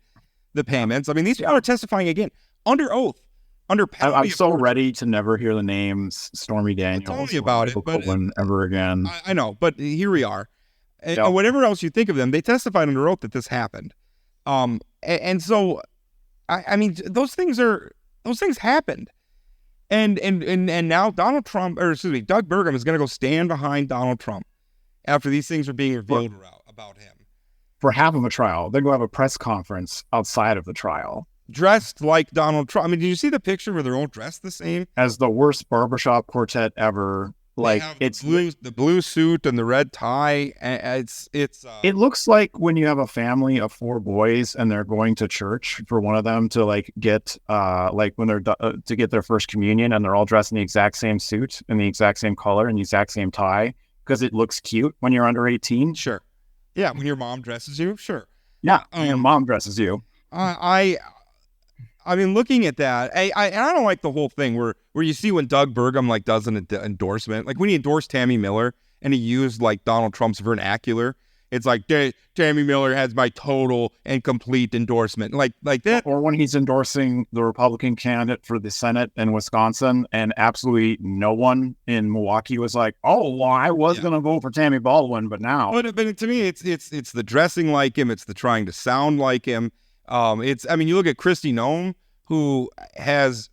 the payments. I mean, these people are testifying again under oath, under penalty. I'm so ready to never hear the names Stormy Daniels. I'll tell you about it, but ever again. I know, but here we are. And whatever else you think of them, they testified under oath that this happened. And so, I mean, those things happened. And now Doug Burgum is going to go stand behind Donald Trump after these things are being revealed about him. For half of a trial, they're going to have a press conference outside of the trial. Dressed like Donald Trump. I mean, did you see the picture where they're all dressed the same? As the worst barbershop quartet ever. Like, it's the blue suit and the red tie. It looks like when you have a family of 4 boys and they're going to church for one of them to get when they're to get their first communion, and they're all dressed in the exact same suit and the exact same color and the exact same tie because it looks cute when you're under 18. Sure. Yeah. When your mom dresses you. Sure. Yeah. Your mom dresses you. I mean, looking at that, I don't like the whole thing where you see when Doug Burgum does an endorsement, like when he endorsed Tammy Miller and he used Donald Trump's vernacular. It's like Tammy Miller has my total and complete endorsement, like that. Or when he's endorsing the Republican candidate for the Senate in Wisconsin, and absolutely no one in Milwaukee was like, "Oh, well, I was going to vote for Tammy Baldwin, but now." But to me, it's the dressing like him, it's the trying to sound like him. You look at Kristi Noem, who has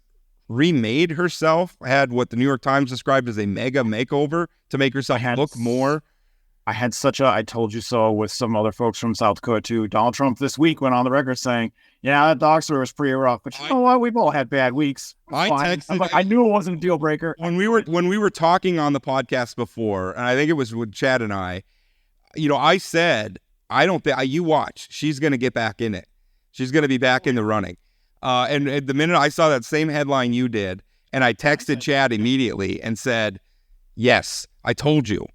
remade herself, had what the New York Times described as a mega makeover to make herself look more. I had such a I told you so with some other folks from South Dakota too. Donald Trump this week went on the record saying, "Yeah, that dog story was pretty rough, but you know what? We've all had bad weeks." I knew it wasn't a deal breaker. When we were talking on the podcast before, and I think it was with Chad and I said, I don't think you watch. She's going to get back in it. She's going to be back in the running. And the minute I saw that same headline you did, and I texted Chad immediately and said, "Yes, I told you."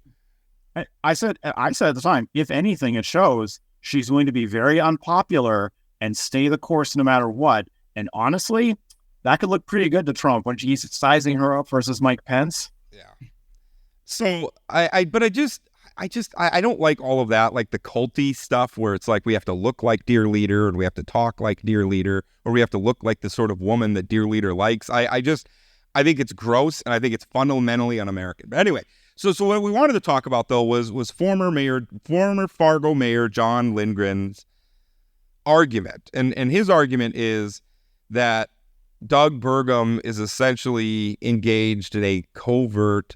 I said at the time, if anything, it shows she's going to be very unpopular and stay the course no matter what. And honestly, that could look pretty good to Trump when he's sizing her up versus Mike Pence. Yeah. So I don't like all of that, like the culty stuff where it's like we have to look like dear leader and we have to talk like dear leader, or we have to look like the sort of woman that dear leader likes. I think it's gross, and I think it's fundamentally un-American. But anyway, so what we wanted to talk about though was former Fargo Mayor John Lindgren's argument, and his argument is that Doug Burgum is essentially engaged in a covert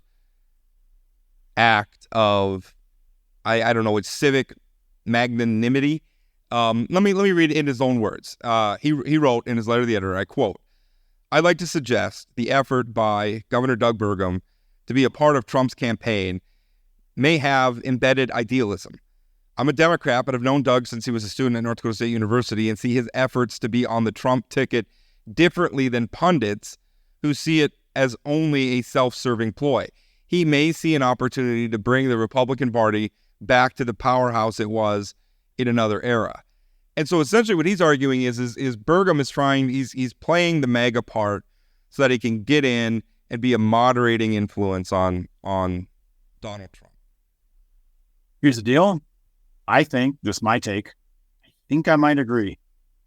act of, I don't know, it's civic magnanimity. Let me read it in his own words. He wrote in his letter to the editor, I quote, "I'd like to suggest the effort by Governor Doug Burgum to be a part of Trump's campaign may have embedded idealism. I'm a Democrat, but I've known Doug since he was a student at North Dakota State University and see his efforts to be on the Trump ticket differently than pundits who see it as only a self-serving ploy. He may see an opportunity to bring the Republican Party back to the powerhouse it was in another era." And so essentially what he's arguing is Burgum is he's playing the MAGA part so that he can get in and be a moderating influence on Donald Trump. Here's the deal. I think, just my take, I think I might agree.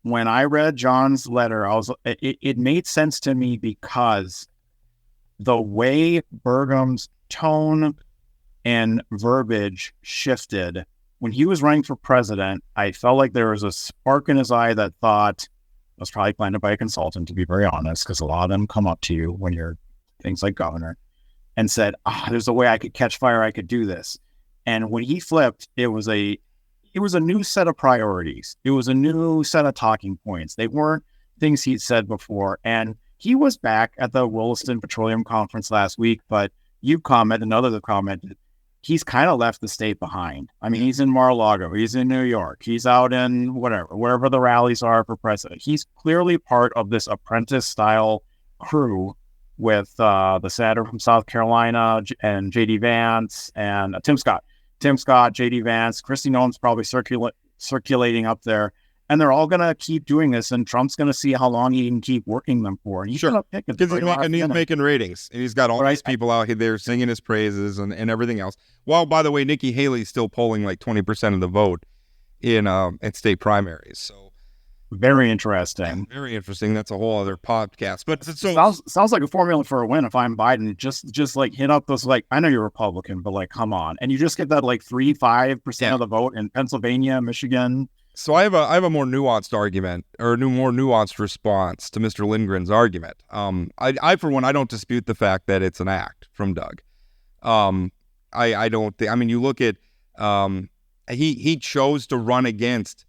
When I read John's letter, it made sense to me because the way Burgum's tone and verbiage shifted when he was running for president, I felt like there was a spark in his eye that thought, was probably planted by a consultant, to be very honest, because a lot of them come up to you when you're things like governor, and said, there's a way I could catch fire, I could do this. And when he flipped, it was a new set of priorities. It was a new set of talking points. They weren't things he said before. And he was back at the Williston Petroleum Conference last week, but you commented, and others have commented, he's kind of left the state behind. I mean, he's in Mar-a-Lago, he's in New York, he's out in wherever the rallies are for president. He's clearly part of this apprentice-style crew with the senator from South Carolina and J.D. Vance and Tim Scott, J.D. Vance, Kristi Noem's probably circulating up there. And they're all going to keep doing this, and Trump's going to see how long he can keep working them for. And he's going to pick it. Because he's making ratings. And he's got all these people out here there singing his praises and everything else. Well, by the way, Nikki Haley's still polling like 20% of the vote in state primaries. So very interesting. Yeah, very interesting. That's a whole other podcast. But sounds like a formula for a win if I'm Biden. Just like hit up those, like, I know you're Republican, but like, come on. And you just get that like 3-5% of the vote in Pennsylvania, Michigan. So I have a more nuanced argument, or a more nuanced response to Mr. Lindgren's argument. I for one, I don't dispute the fact that it's an act from Doug. I don't think. I mean, you look at he chose to run against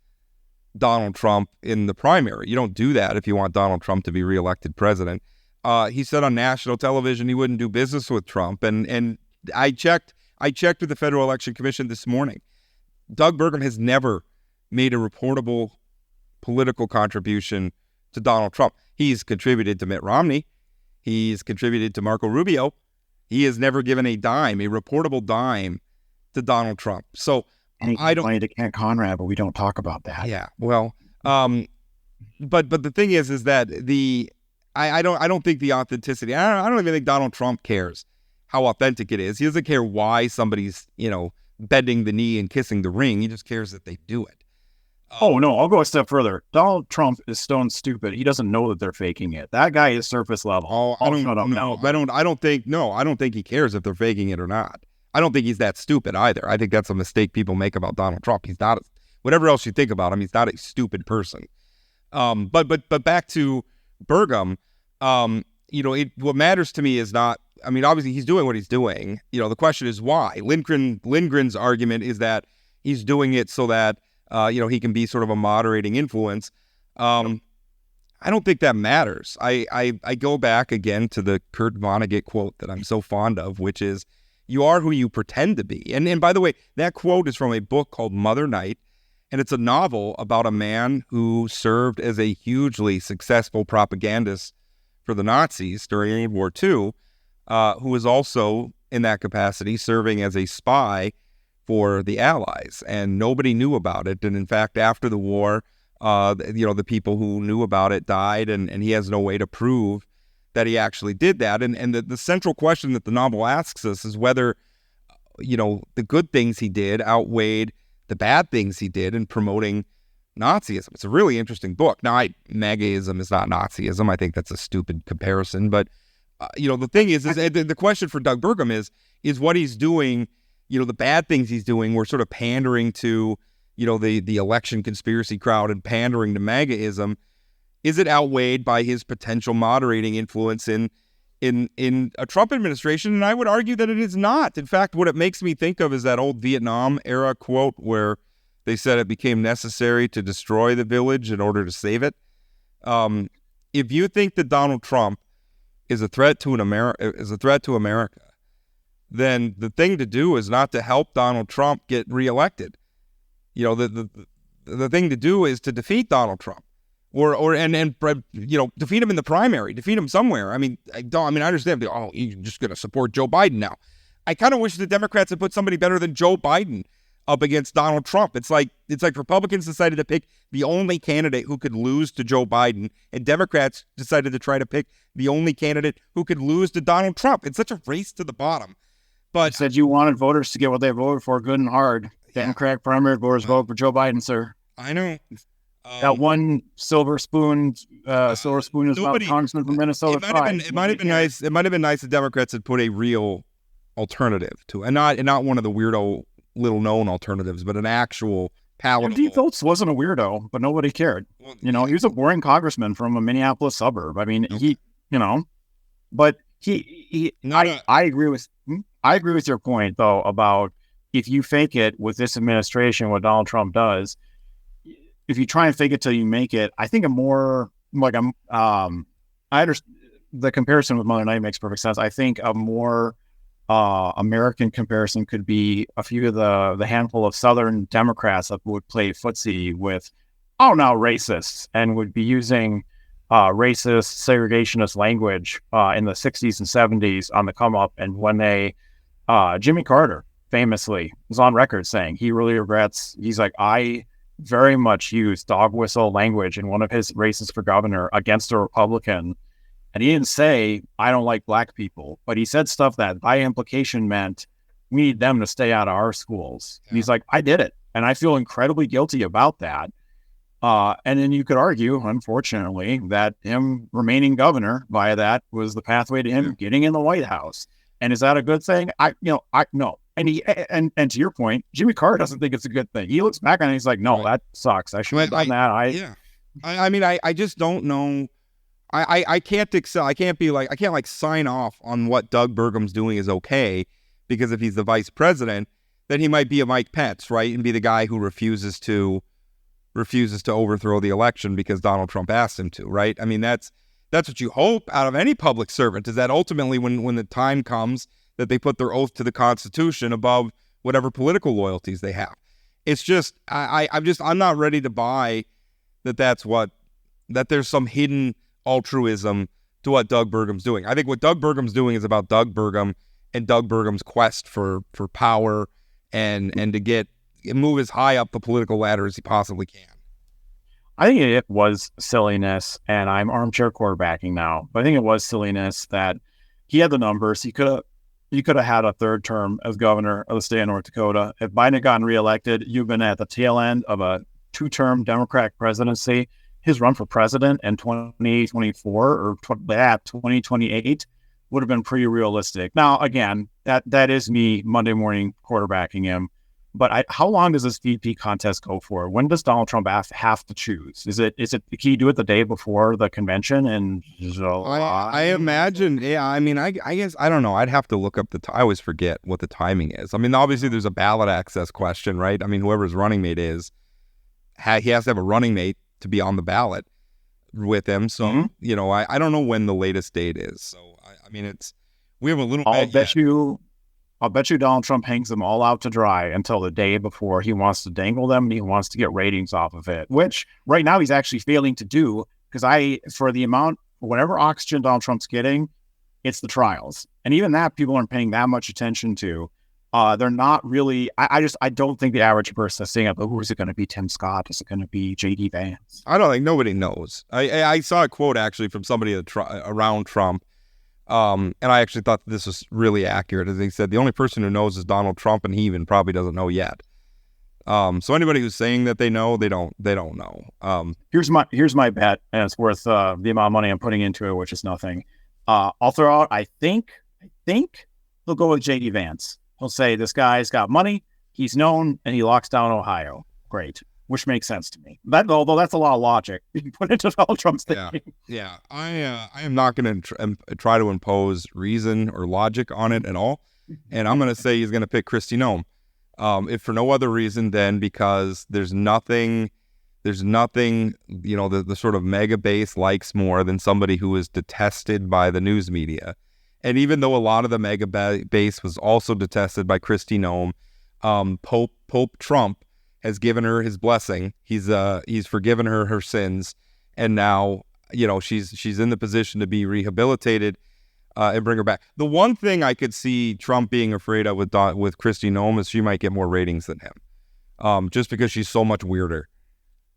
Donald Trump in the primary. You don't do that if you want Donald Trump to be reelected president. He said on national television he wouldn't do business with Trump, and I checked with the Federal Election Commission this morning. Doug Burgum has never made a reportable political contribution to Donald Trump. He's contributed to Mitt Romney. He's contributed to Marco Rubio. He has never given a reportable dime to Donald Trump. So I don't. Money to Kent Conrad, but we don't talk about that. Yeah, well, but the thing is that I don't think the authenticity. I don't even think Donald Trump cares how authentic it is. He doesn't care why somebody's bending the knee and kissing the ring. He just cares that they do it. Oh, no, I'll go a step further. Donald Trump is stone stupid. He doesn't know that they're faking it. That guy is surface level. Oh, I don't think he cares if they're faking it or not. I don't think he's that stupid either. I think that's a mistake people make about Donald Trump. He's not, whatever else you think about him, he's not a stupid person. But back to Burgum, what matters to me is not, I mean, obviously he's doing what he's doing. The question is why. Lindgren's argument is that he's doing it so that he can be sort of a moderating influence. I don't think that matters. I go back again to the Kurt Vonnegut quote that I'm so fond of, which is, you are who you pretend to be. And by the way, that quote is from a book called Mother Night, and it's a novel about a man who served as a hugely successful propagandist for the Nazis during World War II, who was also, in that capacity, serving as a spy for the Allies, and nobody knew about it. And in fact, after the war, the people who knew about it died, and he has no way to prove that he actually did that. And the central question that the novel asks us is whether, the good things he did outweighed the bad things he did in promoting Nazism. It's a really interesting book. Now, MAGAism is not Nazism. I think that's a stupid comparison. But, the thing is the question for Doug Burgum is what he's doing. The bad things he's doing, we're sort of pandering to, the election conspiracy crowd and pandering to MAGAism. Is it outweighed by his potential moderating influence in a Trump administration? And I would argue that it is not. In fact, what it makes me think of is that old Vietnam era quote where they said it became necessary to destroy the village in order to save it. If you think that Donald Trump is a threat to America, then the thing to do is not to help Donald Trump get reelected. The thing to do is to defeat Donald Trump, or defeat him in the primary, defeat him somewhere. I understand. You're just going to support Joe Biden now. I kind of wish the Democrats had put somebody better than Joe Biden up against Donald Trump. It's like Republicans decided to pick the only candidate who could lose to Joe Biden, and Democrats decided to try to pick the only candidate who could lose to Donald Trump. It's such a race to the bottom. But you said you wanted voters to get what they voted for good and hard. Democratic primary voters vote for Joe Biden, sir. I know. That one silver spoon is about Congressman from Minnesota. It might have been nice. It might have been nice if Democrats had put a real alternative to, and not one of the weirdo little known alternatives, but an actual palatable. Pete Phillips wasn't a weirdo, but nobody cared. Well, he was a boring congressman from a Minneapolis suburb. I mean, okay. But I agree with your point though about if you fake it with this administration, what Donald Trump does, if you try and fake it till you make it, I think a more like I understand the comparison with Mother Night makes perfect sense. I think a more American comparison could be a few of the handful of Southern Democrats that would play footsie with, oh, now racists, and would be using racist, segregationist language in the 60s and 70s on the come up. And when Jimmy Carter famously was on record saying he really regrets, he's like, I very much used dog whistle language in one of his races for governor against a Republican. And he didn't say, I don't like black people, but he said stuff that by implication meant we need them to stay out of our schools. Yeah. And he's like, I did it. And I feel incredibly guilty about that. And then you could argue, unfortunately, that him remaining governor via that was the pathway to him getting in the White House. And is that a good thing? No. And to your point, Jimmy Carter doesn't think it's a good thing. He looks back on it and he's like, no, that sucks. I should have done that. I just don't know. I can't excel. I can't sign off on what Doug Burgum's doing is okay, because if he's the vice president, then he might be a Mike Pence, right? And be the guy who refuses to overthrow the election because Donald Trump asked him to, right? I mean, that's what you hope out of any public servant, is that ultimately when the time comes that they put their oath to the Constitution above whatever political loyalties they have. It's just, I'm not ready to buy that there's some hidden altruism to what Doug Burgum's doing. I think what Doug Burgum's doing is about Doug Burgum and Doug Burgum's quest for power and to move as high up the political ladder as he possibly can. I think it was silliness, and I'm armchair quarterbacking now, but I think it was silliness that he had the numbers. He could have had a third term as governor of the state of North Dakota. If Biden had gotten reelected, you've been at the tail end of a 2-term Democratic presidency. His run for president in 2024 or 2028 would have been pretty realistic. Now, again, that is me Monday morning quarterbacking him. But how long does this VP contest go for? When does Donald Trump have to choose? Is it can you do it the day before the convention? And I imagine, yeah. I mean, I guess I don't know. I'd have to look up I always forget what the timing is. I mean, obviously there's a ballot access question, right? I mean, whoever his running mate is, he has to have a running mate to be on the ballot with him. So I don't know when the latest date is. So I mean, we have a little. I'll bet you Donald Trump hangs them all out to dry until the day before. He wants to dangle them and he wants to get ratings off of it, which right now he's actually failing to do, because for the amount, whatever oxygen Donald Trump's getting, it's the trials. And even that people aren't paying that much attention to. They're not really, I don't think the average person is saying, who is it going to be? Tim Scott? Is it going to be J.D. Vance? I don't think nobody knows. I saw a quote actually from somebody around Trump. And I actually thought this was really accurate, as he said, the only person who knows is Donald Trump, and he even probably doesn't know yet. So anybody who's saying that they know, they don't know. Here's my bet, and it's worth the amount of money I'm putting into it, which is nothing. I'll throw out, I think they'll go with J.D. Vance. He'll say, this guy's got money, he's known, and he locks down Ohio. Great. Which makes sense to me. Although that's a lot of logic you can put into Donald Trump's thinking. Yeah. I am not going to try to impose reason or logic on it at all. And I'm going to say he's going to pick Kristi Noem. If for no other reason than because there's nothing, the sort of mega base likes more than somebody who is detested by the news media. And even though a lot of the mega base was also detested by Kristi Noem, Pope Trump has given her his blessing. He's forgiven her sins, and now she's in the position to be rehabilitated and bring her back. The one thing I could see Trump being afraid of with Kristi Noem is she might get more ratings than him, just because she's so much weirder.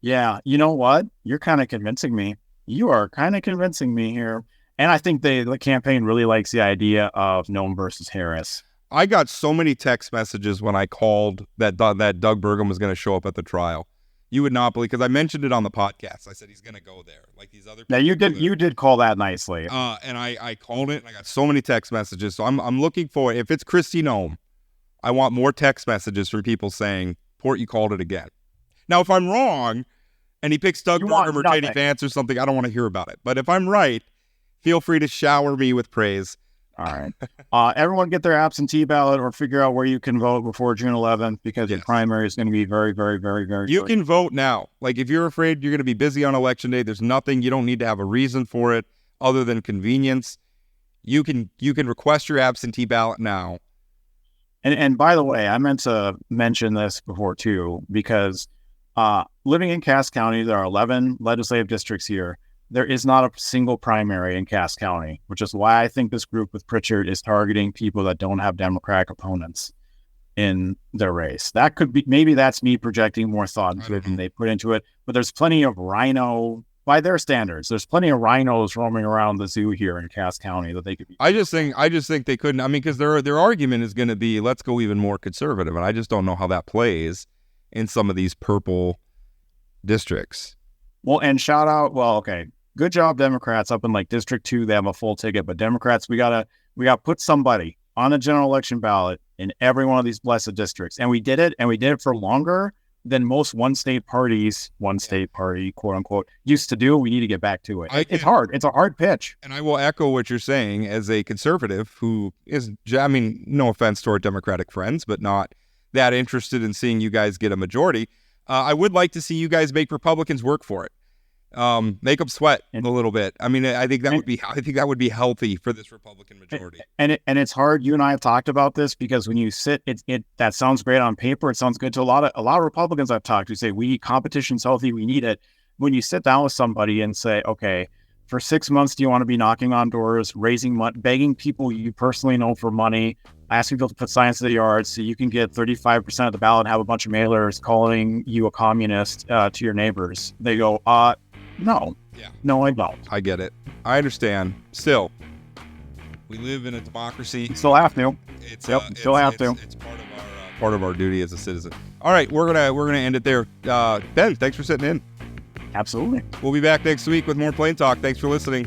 Yeah, you know what? You're kind of convincing me. You are kind of convincing me here, and I think the campaign really likes the idea of Noem versus Harris. I got so many text messages when I called that Doug Burgum was going to show up at the trial. You would not believe, because I mentioned it on the podcast. I said he's going to go there, like these other people. Yeah, you did call that nicely. And I called it, and I got so many text messages. So I'm looking for, if it's Kristi Noem, I want more text messages from people saying, Port, you called it again. Now, if I'm wrong, and he picks Doug Burgum or J.D. Vance or something, I don't want to hear about it. But if I'm right, feel free to shower me with praise. All right. Everyone get their absentee ballot or figure out where you can vote before June 11th because the primary is going to be very, very, very, very You short. can vote now. Like, if you're afraid you're going to be busy on election day, there's nothing. You don't need to have a reason for it other than convenience. You can request your absentee ballot now. And by the way, I meant to mention this before too, because living in Cass County, there are 11 legislative districts here. There is not a single primary in Cass County, which is why I think this group with Prichard is targeting people that don't have Democratic opponents in their race. That could be, maybe that's me projecting more thought into it than they put into it, but there's plenty of rhino, by their standards, there's plenty of rhinos roaming around the zoo here in Cass County that they could be. I just think they couldn't. I mean, because their argument is going to be, let's go even more conservative, and I just don't know how that plays in some of these purple districts. Well, and shout out, okay, good job, Democrats up in like District 2. They have a full ticket, but Democrats, we gotta put somebody on a general election ballot in every one of these blessed districts. And we did it for longer than most one state party, quote unquote, used to do. We need to get back to it. It's hard. It's a hard pitch. And I will echo what you're saying as a conservative who is, I mean, no offense to our Democratic friends, but not that interested in seeing you guys get a majority. I would like to see you guys make Republicans work for it. Make them sweat a little bit. I mean, I think that would be healthy for this Republican majority. And it's hard. You and I have talked about this because when you sit, that sounds great on paper. It sounds good to a lot of Republicans I've talked to say competition's healthy. We need it. When you sit down with somebody and say, okay, for 6 months, do you want to be knocking on doors, raising money, begging people you personally know for money, asking people to put signs in the yard so you can get 35% of the ballot and have a bunch of mailers calling you a communist to your neighbors? They go, no. Yeah. No, I don't. I get it. I understand. Still, we live in a democracy. You still have to. It's part of our duty as a citizen. All right, we're gonna end it there. Ben, thanks for sitting in. Absolutely. We'll be back next week with more Plain Talk. Thanks for listening.